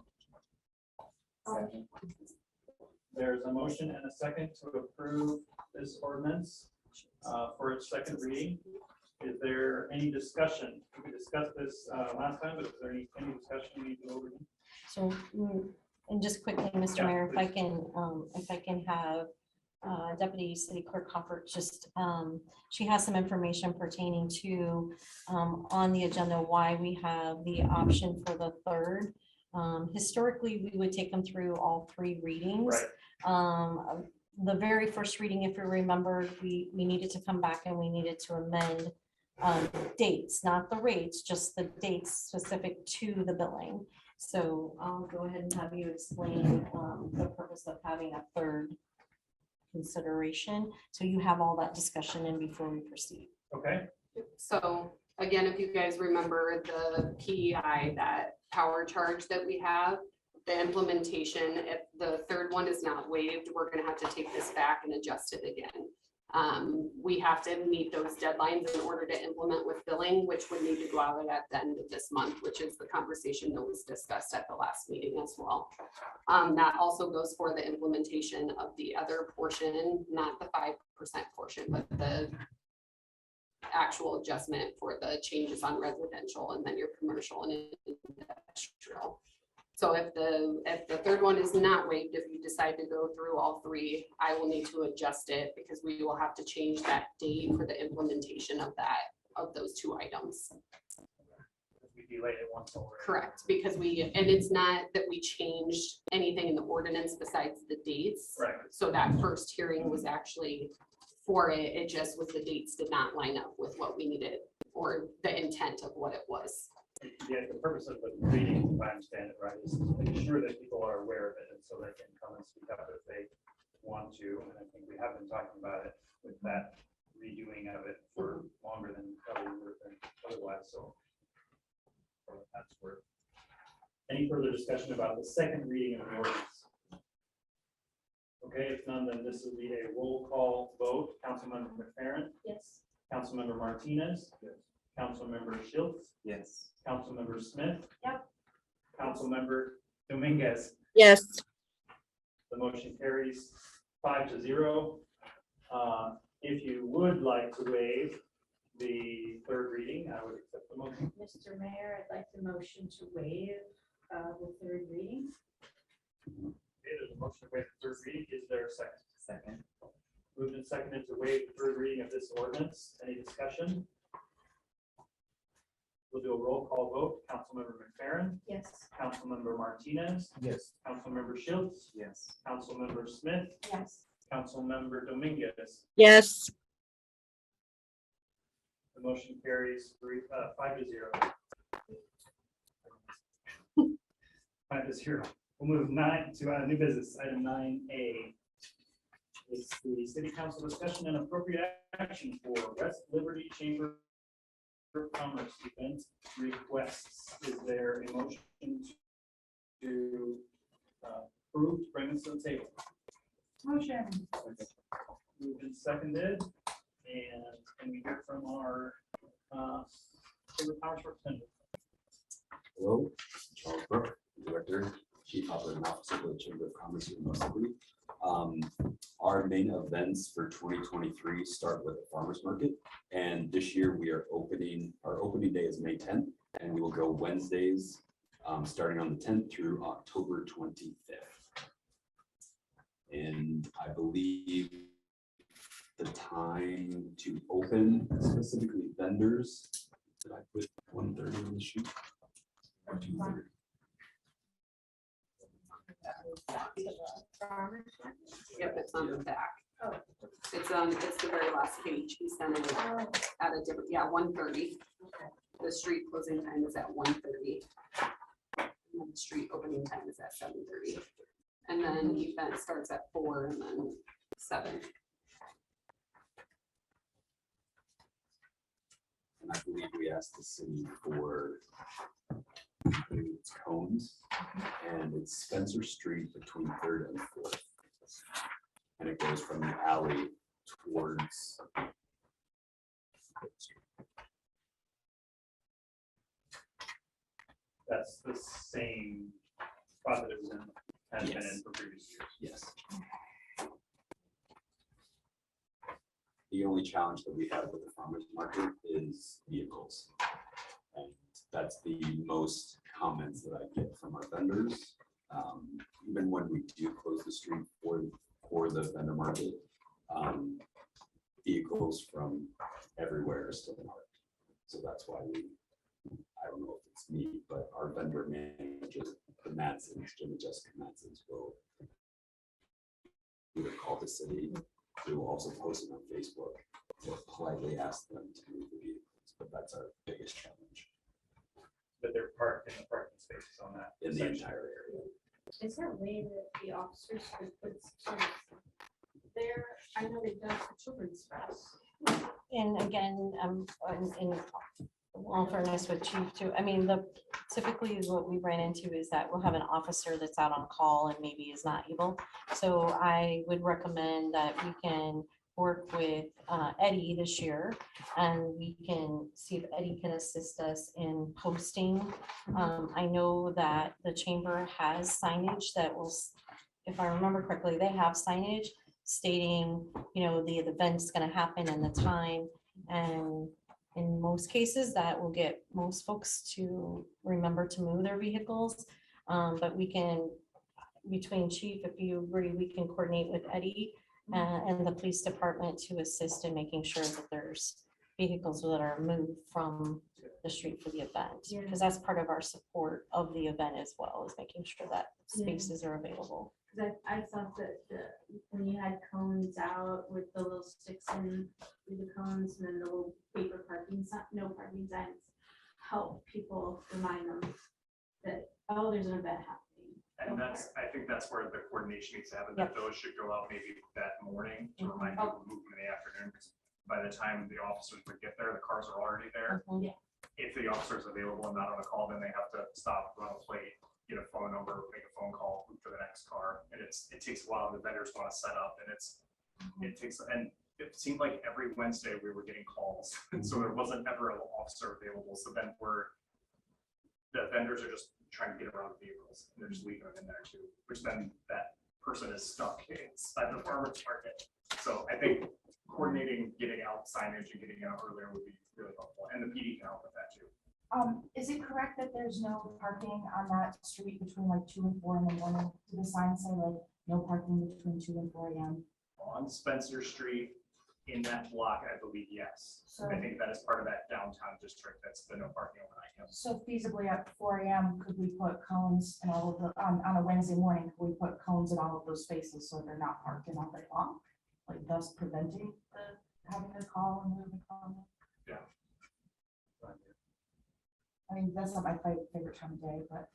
There's a motion and a second to approve this ordinance for its 2nd reading. Is there any discussion? We discussed this last time, but is there any discussion we need to go over? So, and just quickly, Mr. Yeah, Mayor, if I can have Deputy City Clerk Hoffert, just, she has some information pertaining to, on the agenda, why we have the option for the 3rd. Historically, we would take them through all 3 readings. Right. The very first reading, if you remember, we needed to come back and we needed to amend dates, not the rates, just the dates specific to the billing. So I'll go ahead and have you explain the purpose of having a 3rd consideration. So you have all that discussion in before we proceed. Okay. So again, if you guys remember the PEI, that power charge that we have, the implementation, if the 3rd one is not waived, we're gonna have to take this back and adjust it again. We have to meet those deadlines in order to implement with billing, which would need to go out at the end of this month, which is the conversation that was discussed at the last meeting as well. That also goes for the implementation of the other portion, not the 5% portion, but the actual adjustment for the changes on residential and then your commercial and industrial. So if the 3rd one is not waived, if you decide to go through all 3, I will need to adjust it because we will have to change that date for the implementation of those 2 items. We delayed it once over. Correct, because and it's not that we changed anything in the ordinance besides the dates. Right. So that first hearing was actually for it, it just was the dates did not line up with what we needed or the intent of what it was. Yeah, the purpose of the reading, if I understand it right, is to make sure that people are aware of it and so they can come and speak up if they want to. And I think we have been talking about it with that redoing of it for longer than probably would have been otherwise. So that's worth. Any further discussion about the 2nd reading of the ordinance? Okay, if none, then this will be a roll call vote. Councilmember McFerren? Yes. Councilmember Martinez? Yes. Councilmember Schiltz? Yes. Councilmember Smith? Yep. Councilmember Dominguez? Yes. The motion carries 5-0. If you would like to waive the 3rd reading, I would accept the motion. Mr. Mayor, I'd like the motion to waive the 3rd reading. Okay, there's a motion to waive the 3rd reading. Is there a second? Second. Moved and seconded to waive the 3rd reading of this ordinance. Any discussion? We'll do a roll call vote. Councilmember McFerren? Yes. Councilmember Martinez? Yes. Councilmember Schiltz? Yes. Councilmember Smith? Yes. Councilmember Dominguez? Yes. The motion carries 5-0. 5-0. We'll move to new business, item 9A. It's the city council discussion and appropriate action for West Liberty Chamber Commerce event requests. Is there a motion to approve, to bring this to the table? Motion. Moved and seconded, and can we hear from our Chamber of Commerce representative? Hello, Charles Brook, Director, Chief Operating Officer for the Chamber of Commerce in West Liberty. Our main events for 2023 start with a farmer's market, and this year we are opening, our opening day is May 10th, and we will go Wednesdays, starting on the 10th through October 25th. And I believe the time to open, specifically vendors, did I put 1:30 on the sheet? Or 2:30? Yep, it's on the back. It's the very last page. He sent it at a different, 1:30. The street closing time is at 1:30. And then the street opening time is at 7:30. And then the event starts at 4 and then 7. And I believe we asked the city for cones, and it's Spencer Street between 3rd and 4th. And it goes from the alley towards. That's the same spot that it was in, has been in for previous years. Yes. The only challenge that we have with the farmers market is vehicles. And that's the most comments that I get from our vendors. Even when we do close the street for the vendor market, vehicles from everywhere are still parked. So that's why I don't know if it's me, but our vendor manager, the Madsons, Jim and Jessica Madsons, will either call the city. We will also post it on Facebook to politely ask them to move the vehicles, but that's our biggest challenge. But they're parked in the parking spaces on that. In the section. entire area. Is there a way that the officers could put some there? I know they've done for children's fest. And again, in all fairness with Chief too, I mean, typically what we ran into is that we'll have an officer that's out on call and maybe is not able. So I would recommend that we can work with Eddie this year, and we can see if Eddie can assist us in posting. I know that the chamber has signage that will, if I remember correctly, they have signage stating, the event's gonna happen and the time. And in most cases, that will get most folks to remember to move their vehicles. But we can, between Chief, if you agree, we can coordinate with Eddie and the police department to assist in making sure that there's vehicles that are moved from the street for the event. Because that's part of our support of the event as well, is making sure that spaces are available. Cause I thought that when you had cones out with the little sticks in the cones and then the little paper parking, no parking signs, help people remind them that, oh, there's an event happening. And I think that's where the coordination needs to happen, that those should go out maybe that morning to remind people to move them in the afternoon, because by the time the officers would get there, the cars are already there. Yeah. If the officer is available and not on a call, then they have to stop, run a plate, get a phone number, make a phone call, move to the next car. And it takes a while. The vendors want to set up, and and it seemed like every Wednesday we were getting calls. And so there wasn't ever an officer available. So then the vendors are just trying to get around the vehicles, and they're just leaving them in there too, which then that person is stuck inside the farmer's market. So I think coordinating, getting out signage and getting out earlier would be really helpful, and the PD can help with that too. Is it correct that there's no parking on that street between like 2 and 4 in the morning? Do the signs say like no parking between 2 and 4 a.m.? On Spencer Street, in that block, I believe, yes. So- I think that is part of that downtown district, that's the no parking overnight. Yep. So feasibly at 4 a.m., could we put cones in all of the, on a Wednesday morning, could we put cones in all of those spaces so they're not parked in all day long? Like thus preventing having to call and move the car? Yeah. I mean, that's not my favorite time of day, but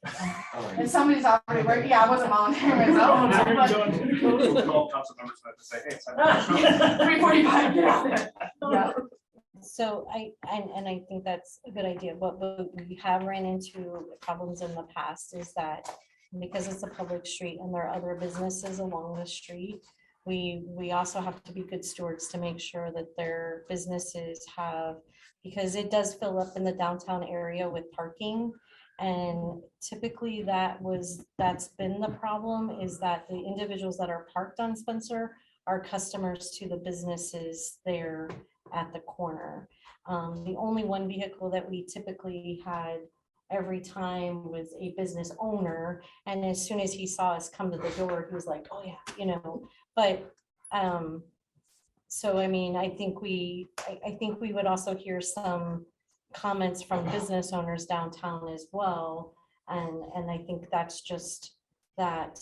and somebody's already working. Yeah, I wasn't volunteering myself. We'll call council members to say, hey, it's time to go. 3:45, get out there. Yeah. So and I think that's a good idea, but we have ran into problems in the past is that because it's a public street and there are other businesses along the street, we also have to be good stewards to make sure that their businesses have, because it does fill up in the downtown area with parking. And typically that's been the problem, is that the individuals that are parked on Spencer are customers to the businesses there at the corner. The only one vehicle that we typically had every time was a business owner. And as soon as he saw us come to the door, he was like, oh yeah, but, so, I mean, I think we would also hear some comments from business owners downtown as well. And I think that's just that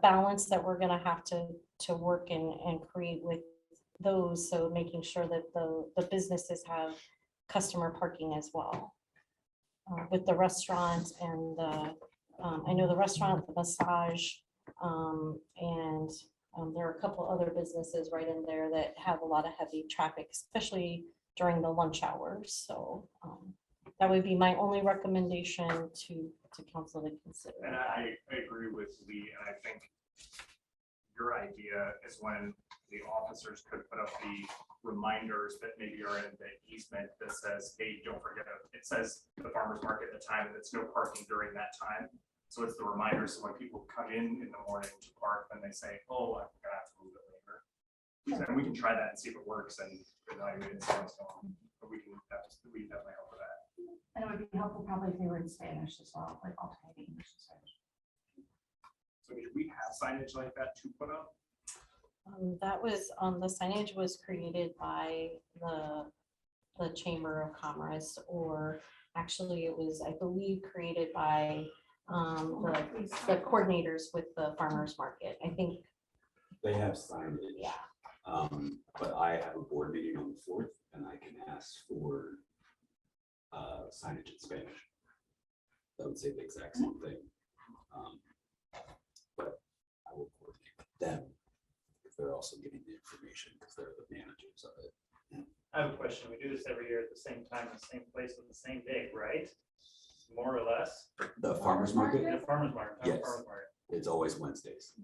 balance that we're gonna have to work and create with those. So making sure that the businesses have customer parking as well. With the restaurant and I know the restaurant, the massage, and there are a couple other businesses right in there that have a lot of heavy traffic, especially during the lunch hours. So that would be my only recommendation to council to consider. And I agree with Lee, and I think your idea is when the officers could put up the reminders that maybe are in the easement that says, hey, don't forget, it says the farmer's market at the time, and it's no parking during that time. So it's the reminder, so when people come in the morning to park, then they say, oh, I'm gonna have to move it later. And we can try that and see if it works and evaluate it. But we can definitely help with that. And it would be helpful probably if they were in Spanish as well, like alternating English and Spanish. So do we have signage like that to put up? That was the signage was created by the Chamber of Commerce, or actually it was, I believe, created by the coordinators with the farmers market. I think They have signage. Yeah. But I have a board meeting on the 4th and I can ask for signage in Spanish. That would say the exact same thing. But I will coordinate with them if they're also getting the information, because they're the managers of it. I have a question. We do this every year at the same time, the same place, on the same day, right? More or less? The farmer's market? The farmer's market. Yes. Farmer's market. It's always Wednesdays.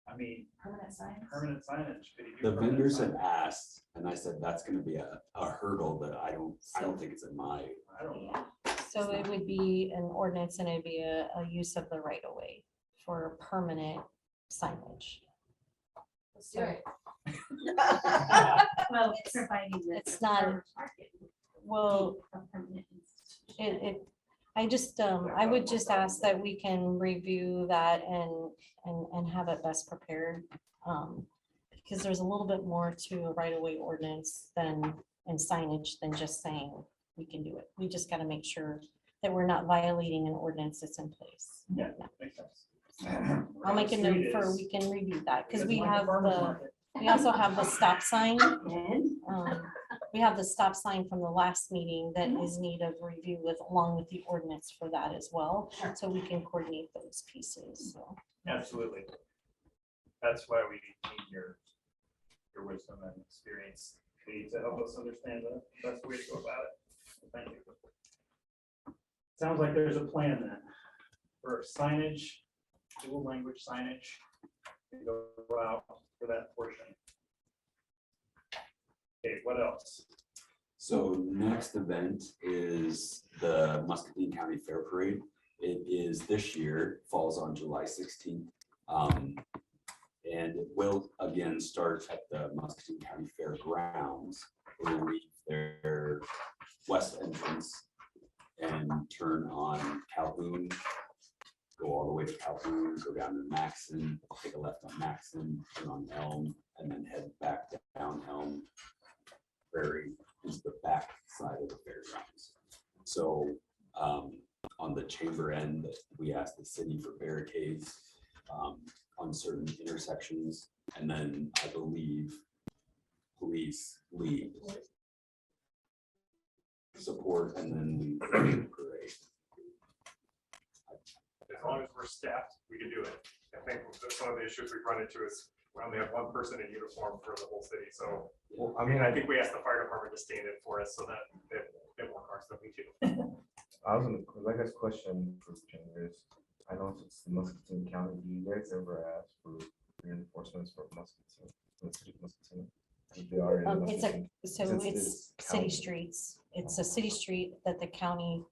I mean, Permanent signs. permanent signage. Could you do The permanent vendors have signage? asked, and I said, that's gonna be a hurdle that I don't think it's in my. I don't know. so. It would be an ordinance, and it'd be a use of the right of way for permanent signage. Let's do it. Well, providing that It's the not- farmer's market Well, a permanent institution. I would just ask that we can review that and have it best prepared. Because there's a little bit more to a right-of-way ordinance and signage than just saying we can do it. We just gotta make sure that we're not violating an ordinance that's in place. Yeah, makes sense. I'll make a Street note for, is- we can review that, because it's we like a have farmer's the, market. we also have the stop sign. And We have the stop sign from the last meeting that is need of review with, along with the ordinance for that as well. So we can coordinate those pieces, so. Absolutely. That's why we need your wisdom and experience to help us understand the best way to go about it. Thank you. Sounds like there's a plan then for signage, dual language signage to go out for that portion. Okay, what else? So next event is the Muscatine County Fair Parade. It is this year, falls on July 16th. And it will again start at the Muscatine County Fairgrounds. It will leave their west entrance and turn on Calhoun, go all the way to Calhoun, go down to Maxon, take a left on Maxon, turn on Elm, and then head back down Elm Prairie is the back side of the fairgrounds. So on the chamber end, we asked the city for barricades on certain intersections, and then I believe police lead support, and then we parade. As long as we're staffed, we can do it. I think that's one of the issues we've run into is we only have one person in uniform for the whole city, so. Well, I think we asked the fire department to stand in for us so that they have more cars than we do. I was gonna, I guess question for changes. I know it's the Muscatine County. Do you guys ever ask for reinforcements for Muscatine, the city of Muscatine? If they are in It's Muscatine? so Since it's city county. streets. It's a city street that the county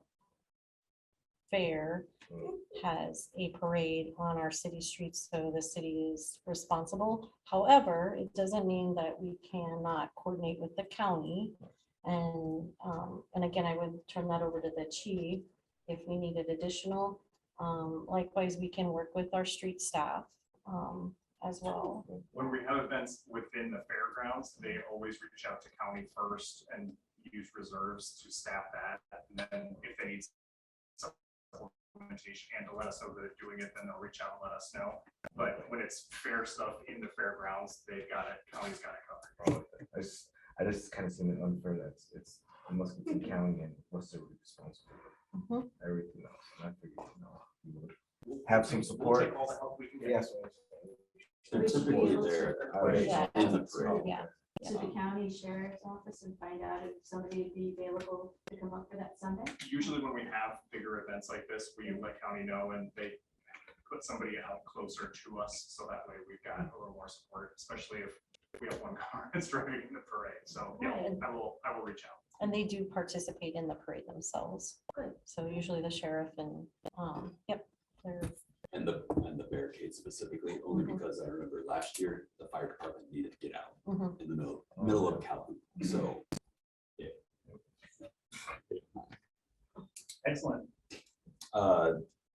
fair has a parade on our city streets, so the city is responsible. However, it doesn't mean that we cannot coordinate with the county. And again, I would turn that over to the chief if we needed additional. Likewise, we can work with our street staff as well. When we have events within the fairgrounds, they always reach out to county first and use reserves to staff that. And then if they need supplementation and to let us know that they're doing it, then they'll reach out and let us know. But when it's fair stuff in the fairgrounds, they've got it, county's got it covered. I just kind of seem it unfair that it's Muscatine County and what's the responsible for everything else. And I figured, you would have some We'll support. take all the help we can get. Yes. They're typically there at the parade, Yeah. in the parade. Yeah. To the county sheriff's office and find out if somebody would be available to come up for that Sunday? Usually when we have bigger events like this, we let county know and they put somebody out closer to us. So that way we've got a little more support, especially if we have one car that's driving in the parade. So yeah, Right. I will reach out. And they do participate in the parade themselves. Good. So usually the sheriff and, yep, they're, And the barricade specifically, only because I remember last year, the fire department needed to get out in the middle of Calhoun, so. Yeah. Excellent.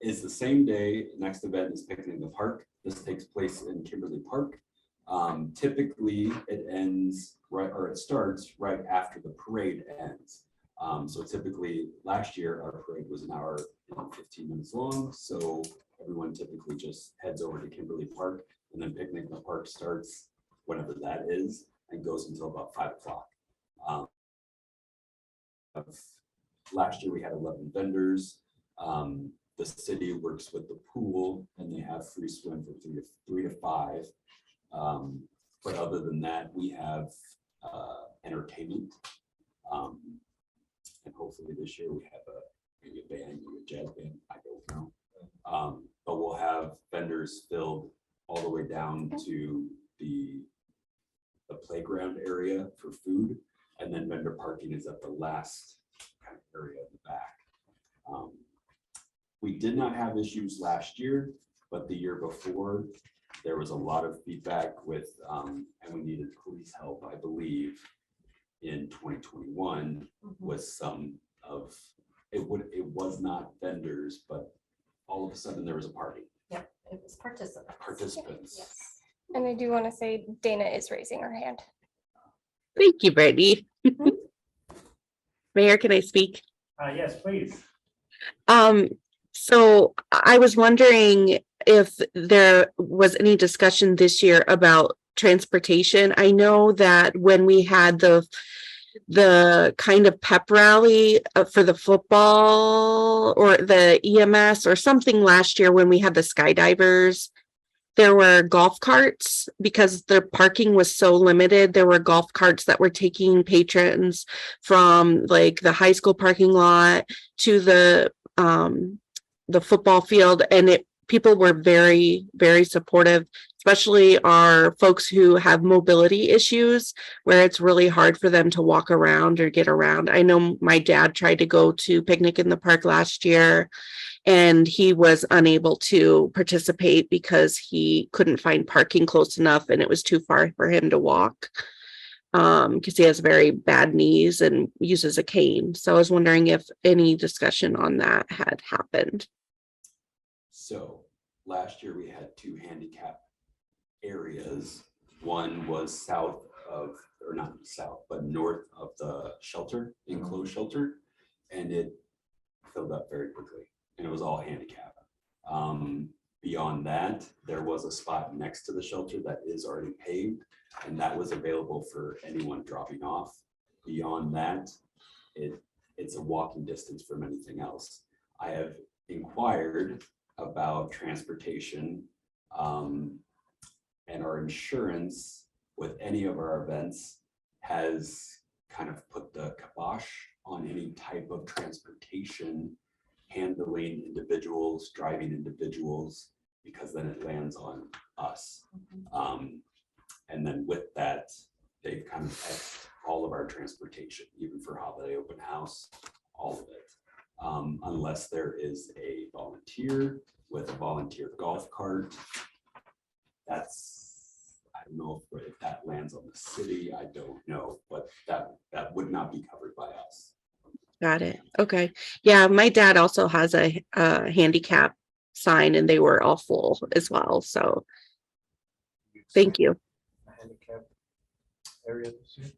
Is the same day, next event is Picnic in the Park. This takes place in Kimberly Park. Typically, it ends right, or it starts right after the parade ends. So typically, last year, our parade was an hour and 15 minutes long, so everyone typically just heads over to Kimberly Park, and then Picnic in the Park starts whenever that is and goes until about 5 o'clock. Last year, we had 11 vendors. The city works with the pool, and they have free swim from 3 to 5. But other than that, we have entertainment. And hopefully this year we have maybe a band, maybe a jazz band, I don't know. But we'll have vendors filled all the way down to the playground area for food. And then vendor parking is at the last kind of area in the back. We did not have issues last year, but the year before, there was a lot of feedback with, and we needed police help, I believe, in 2021 with some of, it was not vendors, but all of a sudden there was a party. yep, it was Participants. Yes. And I do want to say Dana is raising her hand. Thank you, Brittany. Mayor, can I speak? Yes, please. So I was wondering if there was any discussion this year about transportation. I know that when we had the kind of pep rally for the football or the EMS or something last year when we had the skydivers, there were golf carts because their parking was so limited. There were golf carts that were taking patrons from like the high school parking lot to the football field, and people were very, very supportive, especially our folks who have mobility issues where it's really hard for them to walk around or get around. I know my dad tried to go to Picnic in the Park last year and he was unable to participate because he couldn't find parking close enough and it was too far for him to walk because he has very bad knees and uses a cane. So I was wondering if any discussion on that had happened. So last year we had 2 handicap areas. One was south of, or not south, but north of the shelter, enclosed shelter, and it filled up very quickly, and it was all handicap. Beyond that, there was a spot next to the shelter that is already paved, and that was available for anyone dropping off. Beyond that, it's a walking distance from anything else. I have inquired about transportation, and our insurance with any of our events has kind of put the kibosh on any type of transportation, handling individuals, driving individuals, because then it lands on us. And then with that, they've kind of X'd all of our transportation, even for holiday open house, all of it. Unless there is a volunteer with a volunteer golf cart. I don't know if that lands on the city, I don't know, but that would not be covered by us. Got it. Okay. Yeah, my dad also has a handicap sign and they were all full as well. So thank you. Handicap area this year.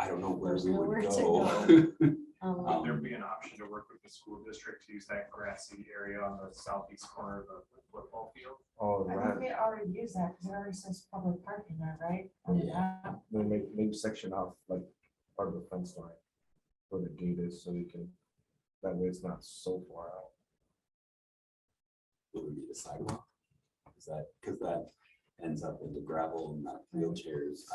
I don't know where There's we nowhere would to go. Would there be an option to work with the school district to use that grassy area on the southeast corner of the football field? Oh, I think right. they already use that, because it already says public parking there, right? Yeah. Maybe section off like part of the fence line where the gate is, so you can, that way it's not so far out. Would we need a sidewalk? Because that ends up in the gravel and not wheelchairs.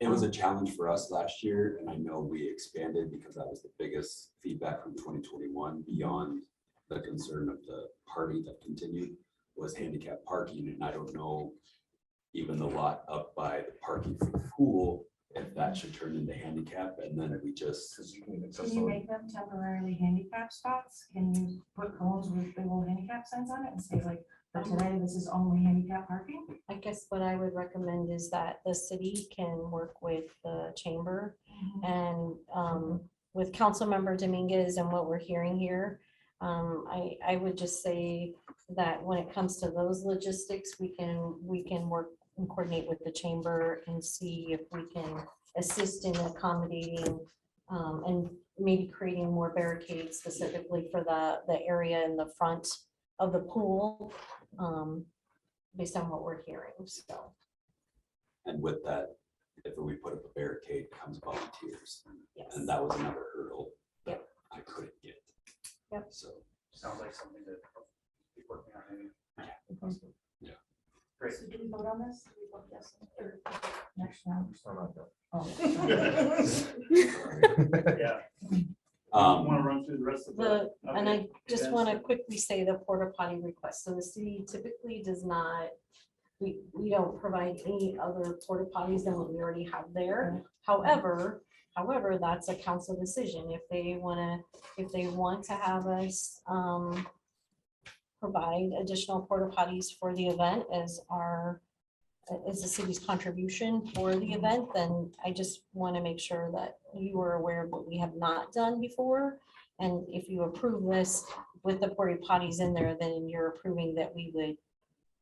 It was a challenge for us last year, and I know we expanded because that was the biggest feedback from 2021 beyond the concern of the party that continued was handicap parking. And I don't know, even the lot up by the parking for the pool, if that should turn into handicap, and then if we just. Can you make them temporarily handicap spots? Can you put cones with big old handicap signs on it and say like, for today, this is only handicap parking? I guess what I would recommend is that the city can work with the chamber and with Councilmember Dominguez and what we're hearing here. I would just say that when it comes to those logistics, we can work and coordinate with the chamber and see if we can assist in accommodating and maybe creating more barricades specifically for the area in the front of the pool, based on what we're hearing, so. And with that, if we put up a barricade, comes volunteers. Yes. And that was another hurdle that Yep. I couldn't get. Yep. So. Sounds like something to be working on. Maybe. Yeah. Great. So do we vote on this? Do we vote yes or next round? Oh. Yeah. Want to run through the rest of the. And I just want to quickly say the porta potty request. So the city typically does not, we don't provide any other porta potties than what we already have there. However, that's a council decision. If they want to have us provide additional porta potties for the event as the city's contribution for the event, then I just want to make sure that you are aware of what we have not done before. And if you approve this with the porta potties in there, then you're approving that we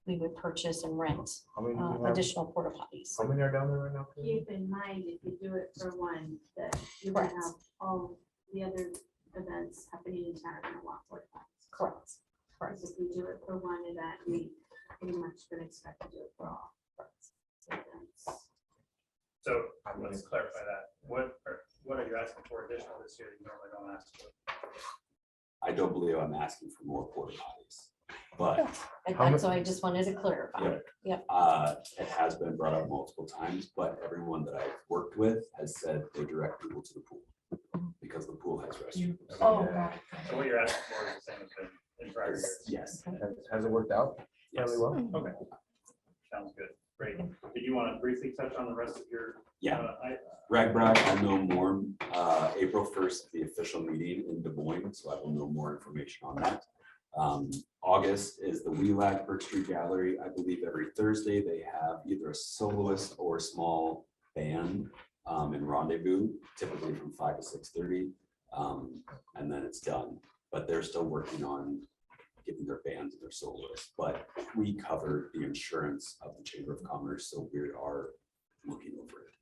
would purchase and rent How many do we have? additional porta potties. How many are down there right now? Keep in mind, if you do it for one, that you're gonna Correct. have all the other events happening in town are gonna want porta potties. Correct. Whereas if we do it for one event, we pretty much can expect to do it for all. events. So let's clarify that. What are you asking for additional this year? You normally don't ask for. I don't believe I'm asking for more porta potties, but So I just wanted to clarify. yeah, it has been brought up multiple times, but everyone that I've worked with has said they direct people to the pool because the pool has restrooms. Oh, God. So what you're asking for is the same as in prior years? Yes. Has it worked out Yes. fairly well? Okay. Sounds good. Great. Did you want to briefly touch on the rest of your? Yeah. Ragbrock, I'll know more. April 1st, the official meeting in Des Moines, so I will know more information on that. August is the WELAC Burke Street Gallery. I believe every Thursday they have either a soloist or a small band in Rendezvous, typically from 5 to 6:30, and then it's done. But they're still working on getting their bands and their soloists. But we cover the insurance of the Chamber of Commerce, so we are looking over it.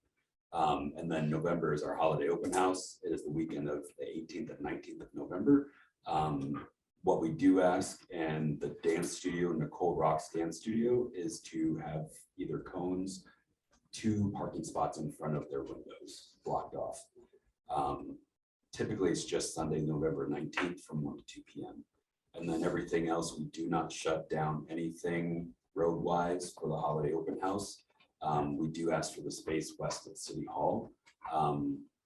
And then November is our holiday open house. It is the weekend of the 18th and 19th of November. What we do ask, and the dance studio, Nicole Rock's dance studio, is to have either cones, 2 parking spots in front of their windows blocked off. Typically, it's just Sunday, November 19th from 1 to 2 p.m. And then everything else, we do not shut down anything road-wise for the holiday open house. We do ask for the space west of City Hall.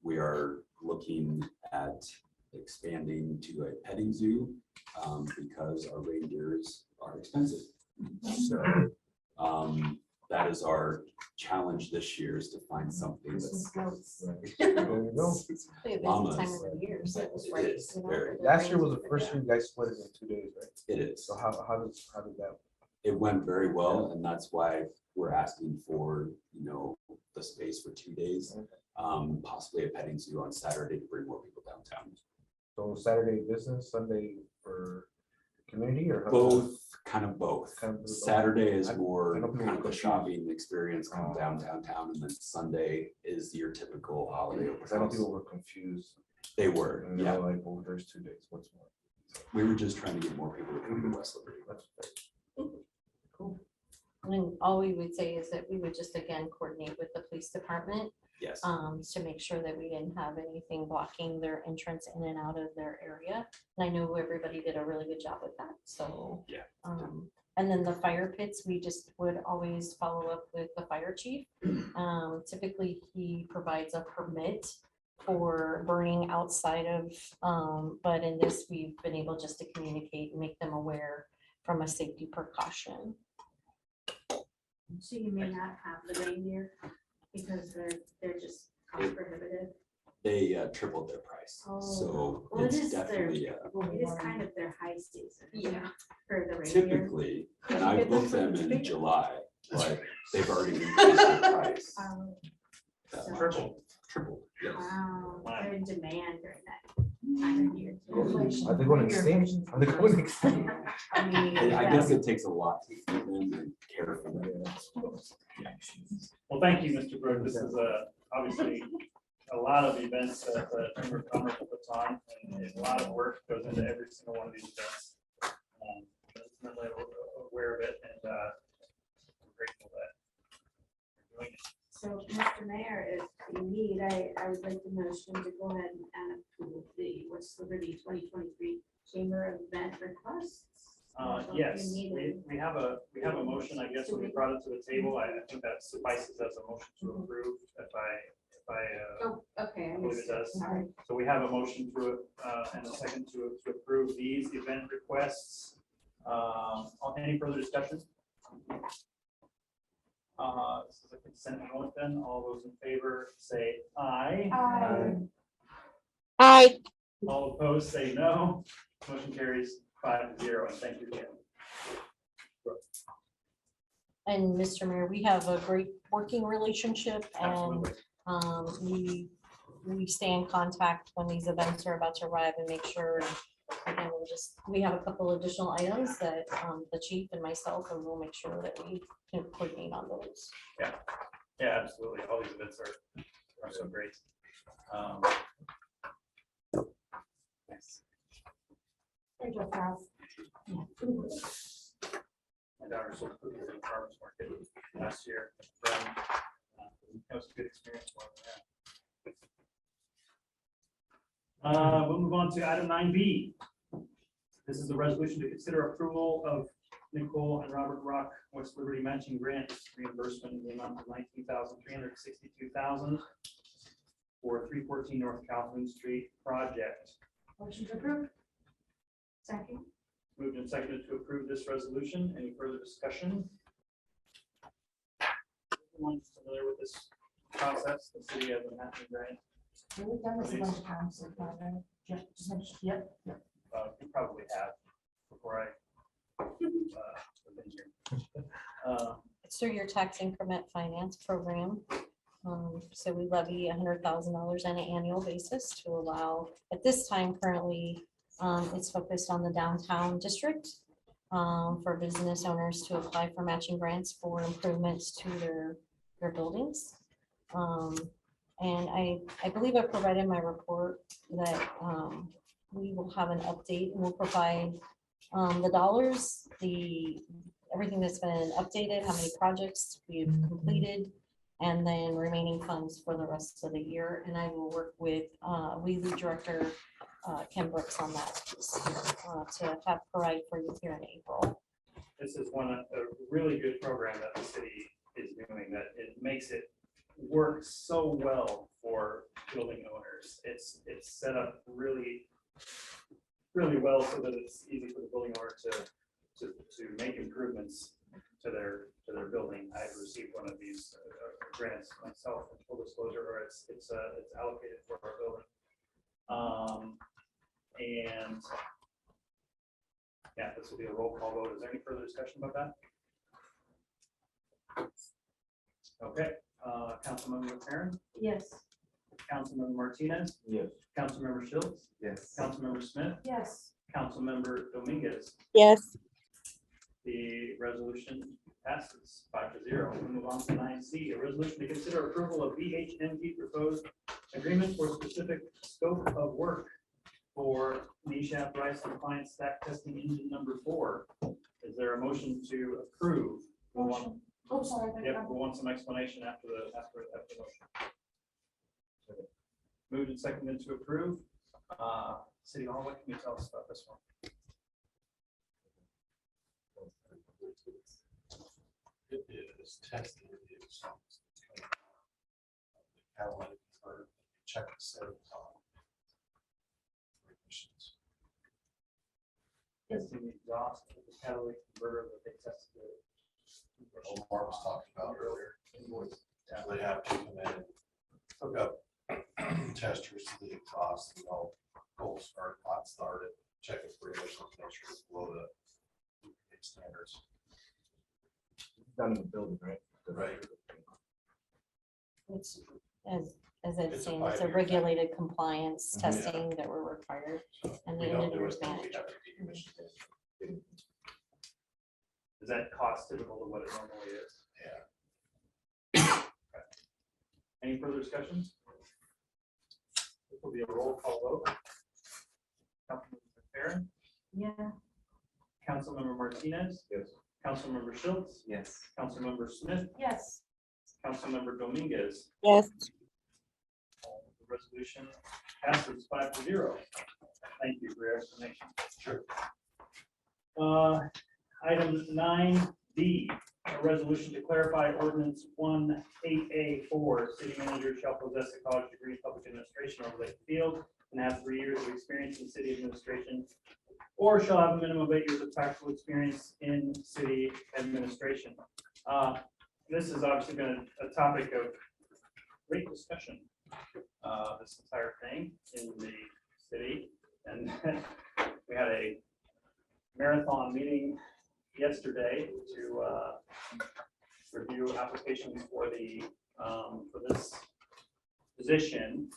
We are looking at expanding to a petting zoo because our reindeers are expensive. So that is our challenge this year, is to find something that's. There you go. It's probably a busy time of the year, so it was right, It is you know, very- for Last year was the reindeer. first year you guys split it in 2 days, right? It is. So how did that? It went very well, and that's why we're asking for, the space for 2 days. Possibly a petting zoo on Saturday to bring more people downtown. So Saturday business, Sunday for community, or? how- Both, kind of both. Kind of both. Saturday is I more know people kind of the confused. shopping experience, come Oh. downtown town, and then Sunday is your typical holiday open Because I know house. people were confused. They were, And they yeah. were like, well, there's 2 days, what's more? We were just trying to get more people to come to West Liberty. That's fair. And all we would say is that we would just again coordinate with the police department Yes. to make sure that we didn't have anything blocking their entrance in and out of their area. And I know everybody did a really good job with that, so. Yeah. And then the fire pits, we just would always follow up with the fire chief. Typically, he provides a permit for burning outside of, but in this, we've been able just to communicate and make them aware from a safety precaution. So you may not have the reindeer because they're just cost prohibitive. They tripled their price, so Well, it it's is their, definitely, it is kind of their high season. Yeah. For the reindeer. typically, and I booked them in July, but they've already increased their price. That So- much. Tripled, yes. Wow, they're in demand during that time of year. too. Are they going extinct? Are they going extinct? I mean, I guess it takes a lot to feed them and care for them. Well, thank you, Mr. Brook. This is obviously a lot of events that the Chamber of Commerce puts on, and a lot of work goes into every single one of these events. Definitely aware of it, and I'm grateful that you're doing it. So, Mr. Mayor, if you need, I would like the motion to go ahead and approve the West Liberty 2023 Chamber event requests. Yes, we have a motion, I guess, when we brought it to the table. I think that suffices as a motion to approve, if I Oh, okay. I believe missed it does. Sorry. So we have a motion to, and a second to approve these event requests. Any further discussion? This is a consent vote then. All those in favor say aye. Aye. All opposed say no. Motion carries 5-0. And thank you again. And Mr. Mayor, we have a great working relationship and Absolutely. we stay in contact when these events are about to arrive and make sure. Again, we have a couple additional items that the chief and myself, and we'll make sure that we can coordinate on those. Yeah, absolutely. All these events are so great. Thank you, Charles. My daughter sold food at the farmer's market last year. That was a good experience for them. We'll move on to item 9B. This is a resolution to consider approval of Nicole and Robert Rock West Liberty matching grant reimbursement in the amount of $19,362,000 for 314 North Calhoun Street project. Motion to approve. Second. Moved and seconded to approve this resolution. Any further discussion? Everyone familiar with this process? The city has a matching grant. We've done this a bunch of times. So far, right? Just mentioned, yep. You probably have before I have been here. It's through your tax increment finance program. So we levy $100,000 on an annual basis to allow, at this time currently, it's focused on the downtown district for business owners to apply for matching grants for improvements to their buildings. And I believe I provided my report that we will have an update and we'll provide the dollars, everything that's been updated, how many projects we've completed, and then remaining funds for the rest of the year. And I will work with Wheelie Director Ken Brooks on that piece, to have provide for you here in April. This is a really good program that the city is doing, that it makes it work so well for building owners. It's set up really well so that it's easy for the building owner to make improvements to their building. I've received one of these grants myself, in full disclosure, or it's allocated for our building. And yeah, this will be a roll call vote. Is there any further discussion about that? Okay, Councilmember McFerren, Yes. Councilmember Martinez, Yes. Councilmember Schiltz, Yes. Councilmember Smith, Yes. Councilmember Dominguez. Yes. The resolution passes 5-0. We move on to 9C, a resolution to consider approval of VHMP proposed agreement for specific scope of work for NESHAP rice compliance stack testing engine number 4. Is there a motion to approve? We'll want- Motion. Oh, sorry. Yep, we'll want some explanation after the motion. Moved and seconded to approve. City Hall, what can you tell us about this one? It is testing reviews. Catalytic for check the settings on. Emissions. Testing the exhaust of the catalytic converter that they tested. Omar was talking about earlier. Yeah, they have to come in, hook up testers to the exhaust, gold start, hot start it, check it for emissions, make sure it's below the standards. Down in the building, right? Right. It's, as I've It's a seen, it's a 5-year regulated compliance Mhm. Yeah. testing that we're required, and the We don't do engineers it, then we manage. have to get emissions. Is that cost typical of what it normally is? Yeah. Any further discussions? This will be a roll call vote. Councilmember McFerren, Yeah. Councilmember Martinez, Yes. Councilmember Schiltz, Yes. Councilmember Smith, Yes. Councilmember Dominguez. Yes. The resolution passes 5-0. Thank you for your explanation. Sure. Item 9D, a resolution to clarify ordinance 18A4. City manager shall possess a college degree in public administration or related field and have 3 years of experience in city administration, or shall have a minimum of 8 years of practical experience in city administration. This has obviously been a topic of great discussion, this entire thing in the city. And we had a marathon meeting yesterday to review applications for this position.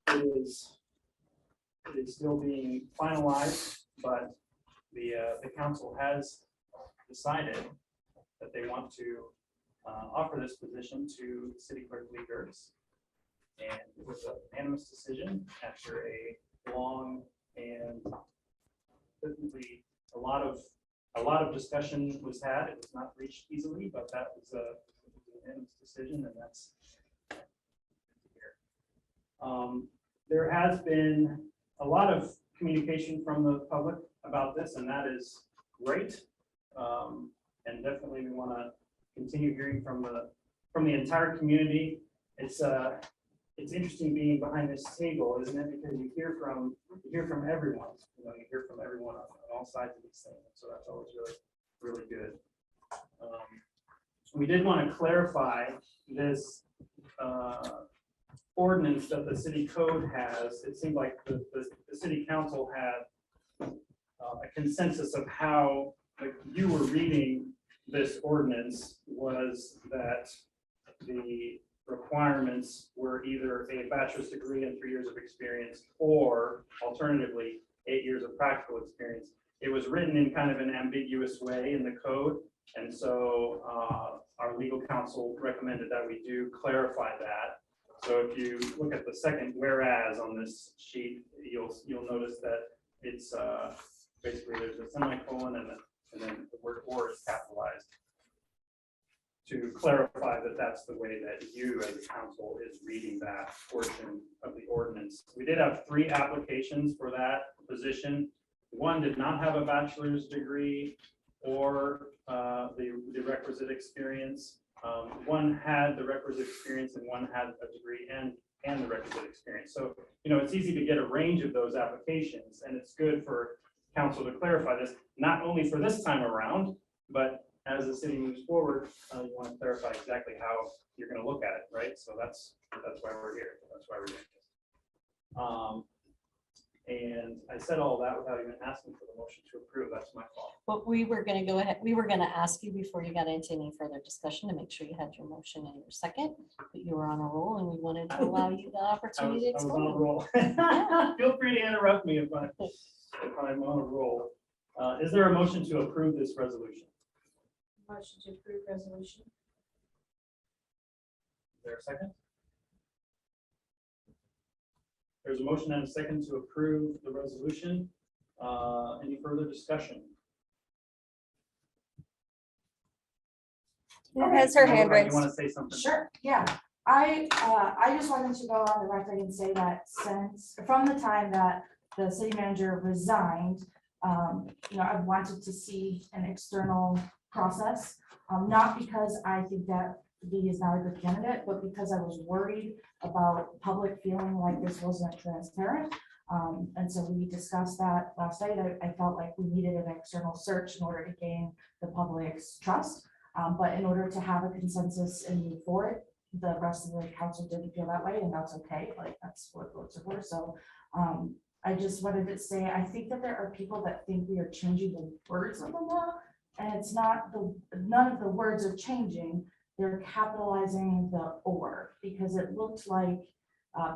It is still being finalized, but the council has decided that they want to offer this position to City Clerk Geertz. And it was a unanimous decision after a long and definitely a lot of discussion was had. It was not reached easily, but that was a unanimous decision, and that's here. There has been a lot of communication from the public about this, and that is great. And definitely we want to continue hearing from the entire community. It's interesting being behind this table, isn't it? Because you hear from everyone. You hear from everyone on all sides of this thing. So that's always really good. We did want to clarify this ordinance that the city code has. It seemed like the city council had a consensus of how you were reading this ordinance was that the requirements were either a bachelor's degree and 3 years of experience, or alternatively 8 years of practical experience. It was written in kind of an ambiguous way in the code, and so our legal counsel recommended that we do clarify that. So if you look at the second whereas on this sheet, you'll notice that it's basically there's a semicolon and then the word "or" is capitalized to clarify that that's the way that you as a council is reading that portion of the ordinance. We did have 3 applications for that position. One did not have a bachelor's degree or the requisite experience. One had the requisite experience and one had a degree and the requisite experience. So, it's easy to get a range of those applications, and it's good for council to clarify this, not only for this time around, but as the city moves forward, you want to clarify exactly how you're going to look at it, right? So that's why we're here. That's why we're doing this. And I said all that without even asking for the motion to approve. That's my fault. But we were going to go ahead, we were going to ask you before you got into any further discussion to make sure you had your motion and your second, but you were on a roll and we wanted to allow you the opportunity to I was on a explain. roll. Feel free to interrupt me if I'm on a roll. Is there a motion to approve this resolution? Motion to approve resolution. Is there a second? There's a motion and a second to approve the resolution. Any further discussion? Who has her hand Laura, raised? You want to say something? Sure, yeah. I just wanted to go on the record and say that from the time that the city manager resigned, I've wanted to see an external process, not because I think that he is not a good candidate, but because I was worried about public feeling like this wasn't transparent. And so we discussed that last night. I felt like we needed an external search in order to gain the public's trust. But in order to have a consensus and move forward, the rest of the council didn't feel that way, and that's okay. Like, that's what votes are for. So I just wanted to say, I think that there are people that think we are changing the words of the law, and it's not none of the words are changing. They're capitalizing the "or" because it looked like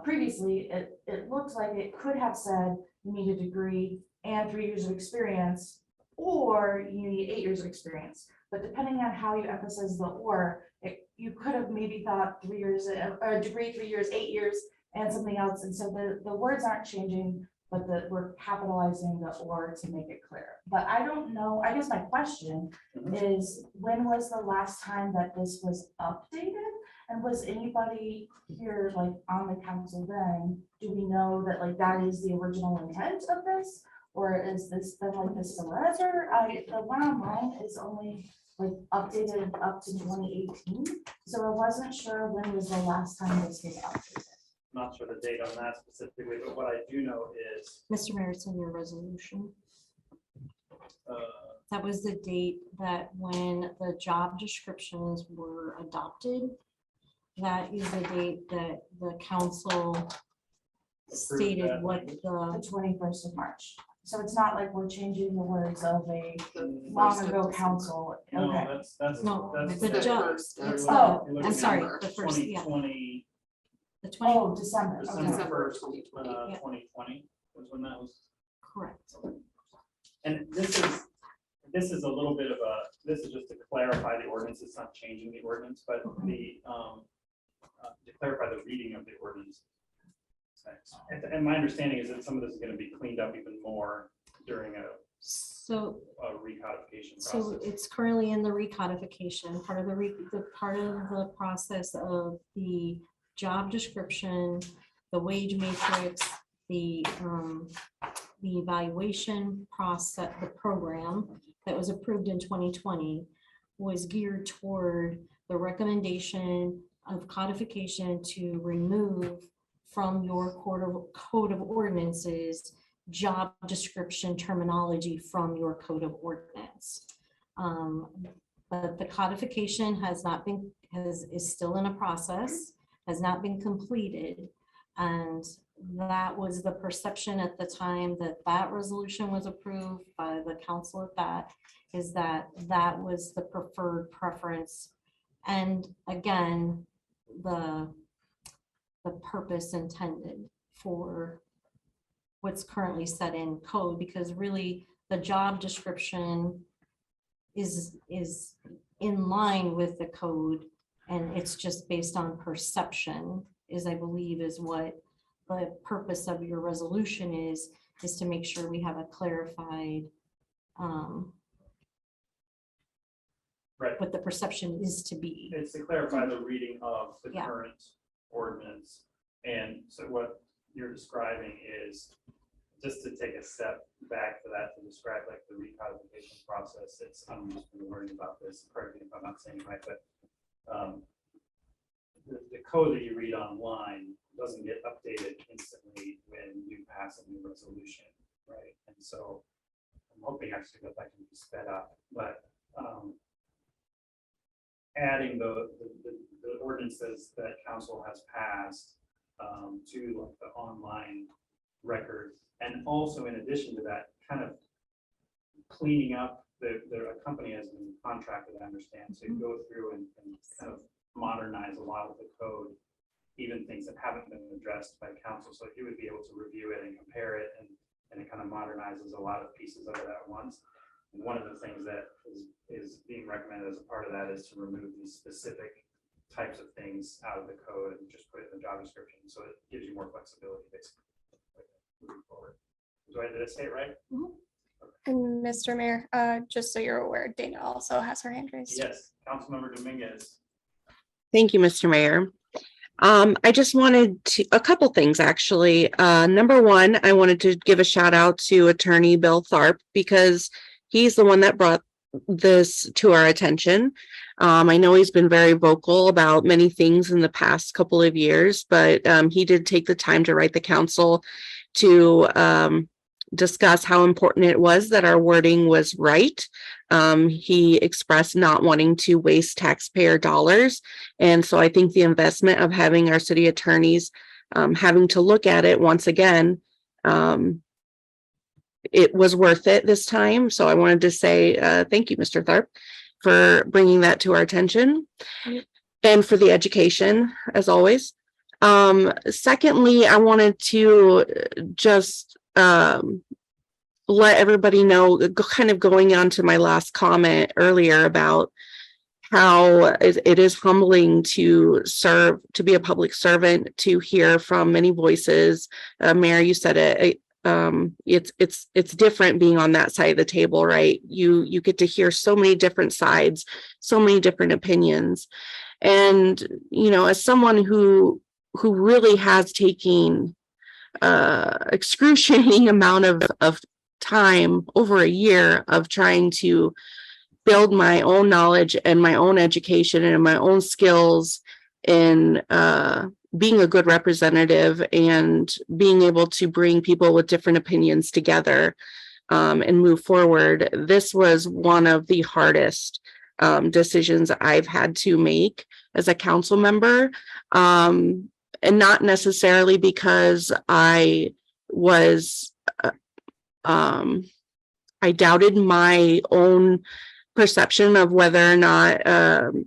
previously it looked like it could have said you need a degree and 3 years of experience, or you need 8 years of experience. But depending on how you emphasize the "or," you could have maybe thought 3 years, a degree, 3 years, 8 years, and something else. And so the words aren't changing, but we're capitalizing the "or" to make it clear. But I don't know, I guess my question is, when was the last time that this was updated? And was anybody here like on the council then? Do we know that like that is the original intent of this? Or is this been like this forever? The one online is only like updated up to 2018. So I wasn't sure when was the last time this was updated. Not sure the date on that specifically, but what I do know is Mr. Mayor, it's in your resolution. uh, That was the date that when the job descriptions were adopted. That is the date that the council stated that what language. The 21st of March. So it's not like we're changing the words of a Mm, long ago council. no, Okay. that's No, that's the the- job, first, you're it's looking- Oh, you're looking I'm sorry, at the first, yeah, 2020, the 20, Oh, December. December Okay. December 1st, 2020. Yeah. 2020 was when that was. correct. And this is a little bit of this is just to clarify the ordinance. It's not changing the ordinance, but to clarify the reading of the ordinance. And my understanding is that some of this is going to be cleaned up even more during a So recodification So process. it's currently in the recodification, part of the part of the process of the job description, the wage matrix, the evaluation process, the program that was approved in 2020 was geared toward the recommendation of codification to remove from your code of ordinances job description terminology from your code of ordinance. But the codification has not been, is still in a process, has not been completed. And that was the perception at the time that that resolution was approved by the council at that, is that that was the preferred preference. And again, the purpose intended for what's currently set in code, because really the job description is in line with the code, and it's just based on perception, is I believe is what the purpose of your resolution is to make sure we have a clarified Right. what the perception is to be. It's to clarify the reading of the Yeah. current ordinance. And so what you're describing is, just to take a step back for that, to describe like the recodification process, I'm just been learning about this, correct me if I'm not saying it right, but the code that you read online doesn't get updated instantly when you pass a new resolution, right? And so I'm hoping actually that that can be sped up, but adding the ordinances that council has passed to like the online record, and also in addition to that, kind of cleaning up the company has been contracted, I understand, so you go through and kind of modernize a lot of the code, even things that haven't been addressed by council, so you would be able to review it and compare it, and it kind of modernizes a lot of pieces of it at once. And one of the things that is being recommended as a part of that is to remove these specific types of things out of the code and just put it in the job description, so it gives you more flexibility basically moving forward. Did I say it right? And Mr. Mayor, just so you're aware, Dana also has her hand raised. Yes, Councilmember Dominguez. Thank you, Mr. Mayor. I just wanted to, a couple things actually. Number one, I wanted to give a shout out to Attorney Bill Tharp because he's the one that brought this to our attention. I know he's been very vocal about many things in the past couple of years, but he did take the time to write the council to discuss how important it was that our wording was right. He expressed not wanting to waste taxpayer dollars. And so I think the investment of having our city attorneys having to look at it once again, it was worth it this time. So I wanted to say thank you, Mr. Tharp, for bringing that to our attention and for the education, as always. Secondly, I wanted to just let everybody know, kind of going on to my last comment earlier about how it is humbling to serve, to be a public servant, to hear from many voices. Mayor, you said it. It's different being on that side of the table, right? You get to hear so many different sides, so many different opinions, and you know, as someone who really has taken excruciating amount of time, over a year, of trying to build my own knowledge and my own education and my own skills in being a good representative and being able to bring people with different opinions together and move forward. This was one of the hardest decisions I've had to make as a council member. And not necessarily because I was, I doubted my own perception of whether or not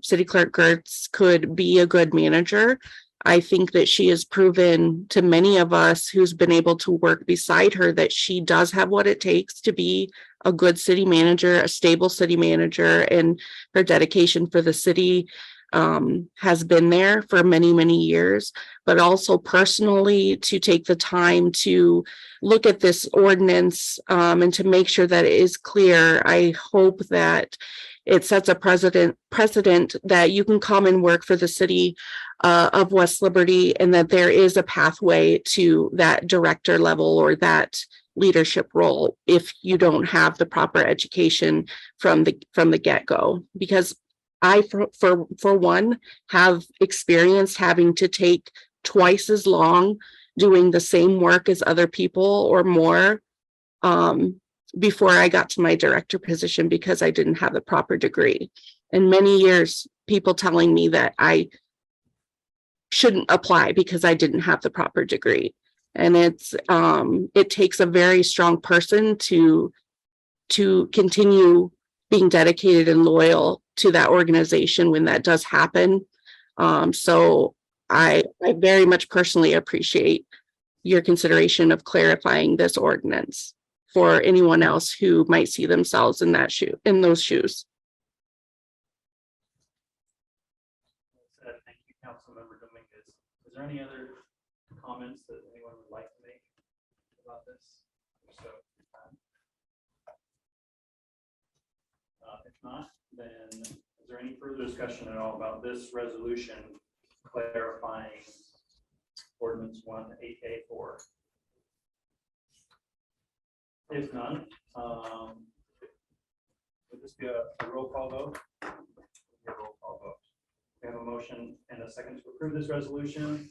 City Clerk Geertz could be a good manager. I think that she has proven to many of us who's been able to work beside her that she does have what it takes to be a good city manager, a stable city manager, and her dedication for the city has been there for many, many years, but also personally to take the time to look at this ordinance and to make sure that it is clear. I hope that it sets a precedent that you can come and work for the city of West Liberty, and that there is a pathway to that director level or that leadership role if you don't have the proper education from the get-go. Because I, for one, have experienced having to take twice as long doing the same work as other people or more before I got to my director position because I didn't have the proper degree. And many years, people telling me that I shouldn't apply because I didn't have the proper degree. And it takes a very strong person to continue being dedicated and loyal to that organization when that does happen. So I very much personally appreciate your consideration of clarifying this ordinance for anyone else who might see themselves in those shoes. Thank you, Councilmember Dominguez. Is there any other comments that anyone would like to make about this? So, if not, then Is there any further discussion at all about this resolution clarifying ordinance 18A4? If none, would this be a roll call vote? A roll call vote. We have a motion and a second to approve this resolution.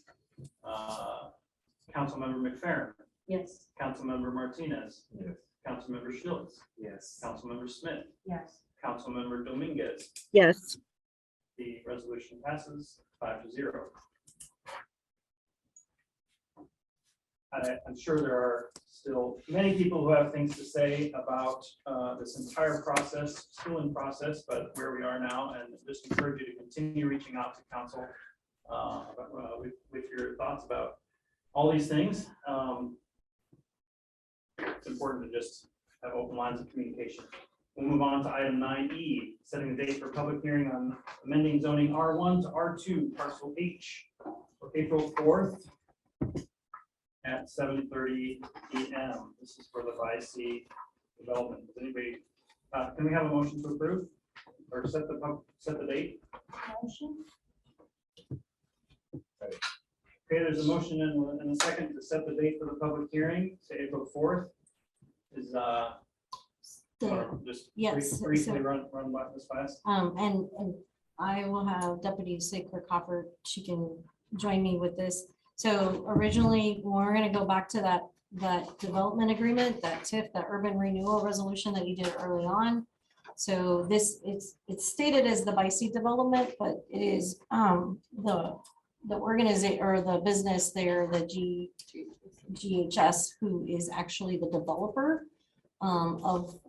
Councilmember McFerren, Yes. Councilmember Martinez, Yes. Councilmember Schiltz, Yes. Councilmember Smith, Yes. Councilmember Dominguez. Yes. The resolution passes 5-0. I'm sure there are still many people who have things to say about this entire process, still in process, but where we are now, and just encourage you to continue reaching out to council with your thoughts about all these things. It's important to just have open lines of communication. We'll move on to item 9E, setting the date for public hearing on amending zoning R1 to R2 parcel H for April 4th at 7:30 PM. This is for the BIC development. Does anybody, can we have a motion to approve or set the date? Motion? Okay, there's a motion and a second to set the date for the public hearing to April 4th. Is just Yes, briefly so- run by this fast. And I will have Deputy City Clerk Hoffert, she can join me with this. So originally, we're gonna go back to that development agreement, that TIF, that urban renewal resolution that you did early on. So this, it's stated as the BIC development, but it is the organization or the business there, the GHS, who is actually the developer of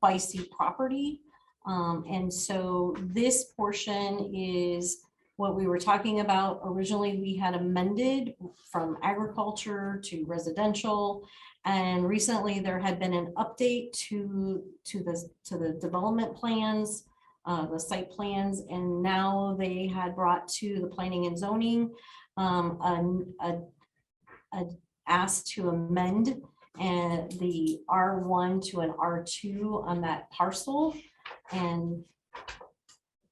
BIC property. And so this portion is what we were talking about. Originally, we had amended from agriculture to residential. And recently there had been an update to the development plans, the site plans, and now they had brought to the planning and zoning asked to amend and the R1 to an R2 on that parcel. And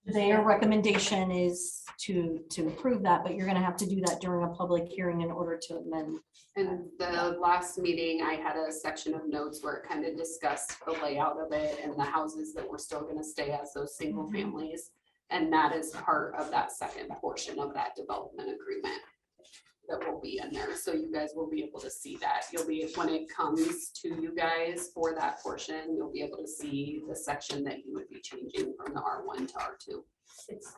their recommendation is to approve that, but you're gonna have to do that during a public hearing in order to amend. And the last meeting, I had a section of notes where it kind of discussed the layout of it and the houses that were still gonna stay as those single families. And that is part of that second portion of that development agreement that will be in there. So you guys will be able to see that. You'll be, when it comes to you guys for that portion, you'll be able to see the section that you would be changing from the R1 to R2. Is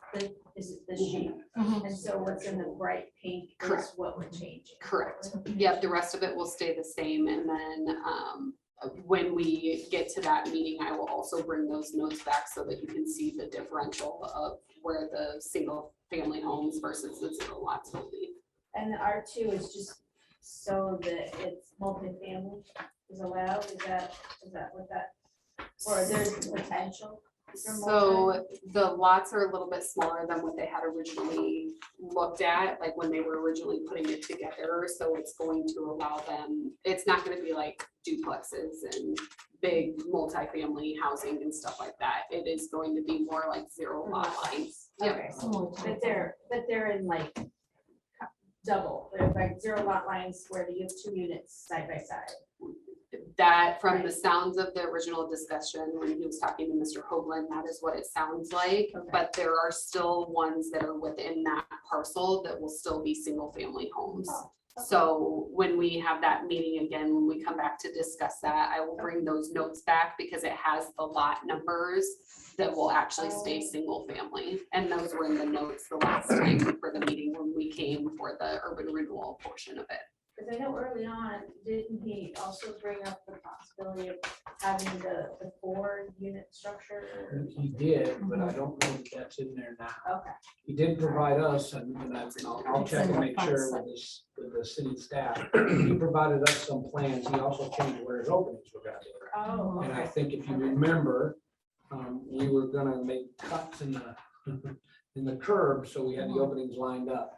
it the shape? And so what's in the bright pink is Correct. what we're changing. Correct. Yep, the rest of it will stay the same. And then when we get to that meeting, I will also bring those notes back so that you can see the differential of where the single family homes versus the zero lots will be. And the R2 is just so that it's multifamily is allowed, is that what that, or there's potential? for So the lots are a little bit smaller than what they had originally looked at, like when they were originally putting it together. So it's going to allow them, it's not going to be like duplexes and big multifamily housing and stuff like that. It is going to be more like zero lot lines. Yep. Okay, but they're in like double, they're like zero lot lines where you have 2 units side by side. That from the sounds of the original discussion, when he was talking to Mr. Hoagland, that is what it sounds like. Okay. But there are still ones that are within that parcel that will still be single family homes. Oh, okay. So when we have that meeting again, when we come back to discuss that, I will bring those notes back because it has the lot numbers that will actually stay single family. And those were in the notes the last time for the meeting when we came for the urban renewal portion of it. Because I know early on, didn't he also bring up the possibility of having the 4-unit structure? He did, but I don't know if that's in there now. Okay. He did provide us, and I'll check and make sure with this, with the city staff. He provided us some plans. He also changed where his openings were gonna be. Oh, And I okay. think if you remember, we were gonna make cuts in the curb, so we had the openings lined up.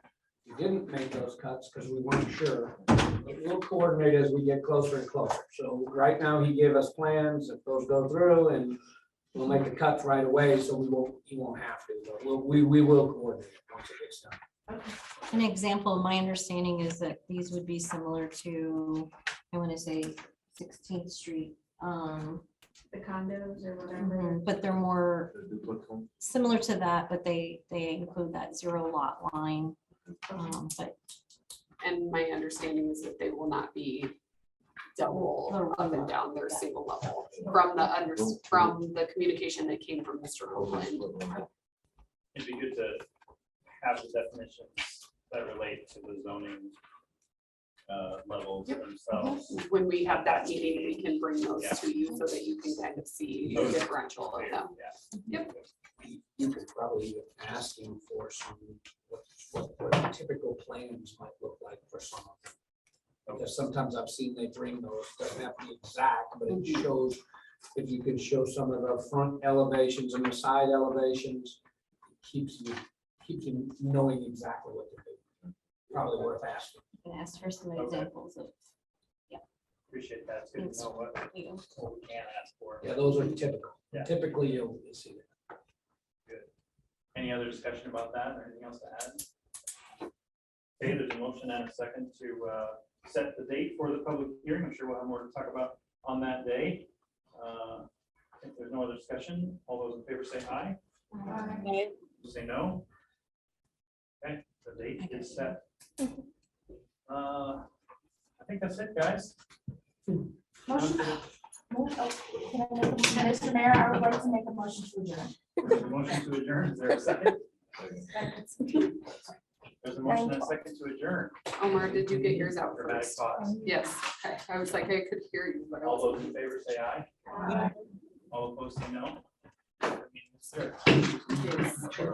We didn't make those cuts because we weren't sure. But we'll coordinate as we get closer and closer. So right now he gave us plans. If those go through and we'll make the cuts right away, so he won't have to, but we will coordinate once it gets done. An example, my understanding is that these would be similar to, I want to say 16th Street. The condos or whatever. But they're more similar to that, but they include that 0 lot line. But And my understanding is that they will not be double up and down their single level from the communication that came from Mr. Hoagland. It'd be good to have the definitions that relate to the zoning levels themselves. When we have that meeting, we can bring those to you so that you can kind of see the differential of them. Yep. You could probably ask him for some, what typical plans might look like for some of them. Because sometimes I've seen they bring those, doesn't have to be exact, but it shows, if you could show some of the front elevations and the side elevations, it keeps you knowing exactly what to do. Probably worth asking. you can ask for some examples of. Appreciate that. It's good to know what we can ask for. Yeah, those are typical. Yeah. Typically, you'll see that. Good. Any other discussion about that or anything else to add? Okay, there's a motion and a second to set the date for the public hearing. I'm sure we'll have more to talk about on that day. If there's no other discussion, all those in favor say aye. Aye. Say no. Okay, the date is set. I think that's it, guys. Motion. Mr. Mayor, I would like to make a motion to adjourn. There's a motion to adjourn. Is there a second? There's a motion and a second to adjourn. Omar, did you get yours out Dramatic first? pause. Yes. Okay. I was like, I could hear you, but I All was. those in favor say aye. Aye. All opposed say no. Meeting is adjourned. Yes.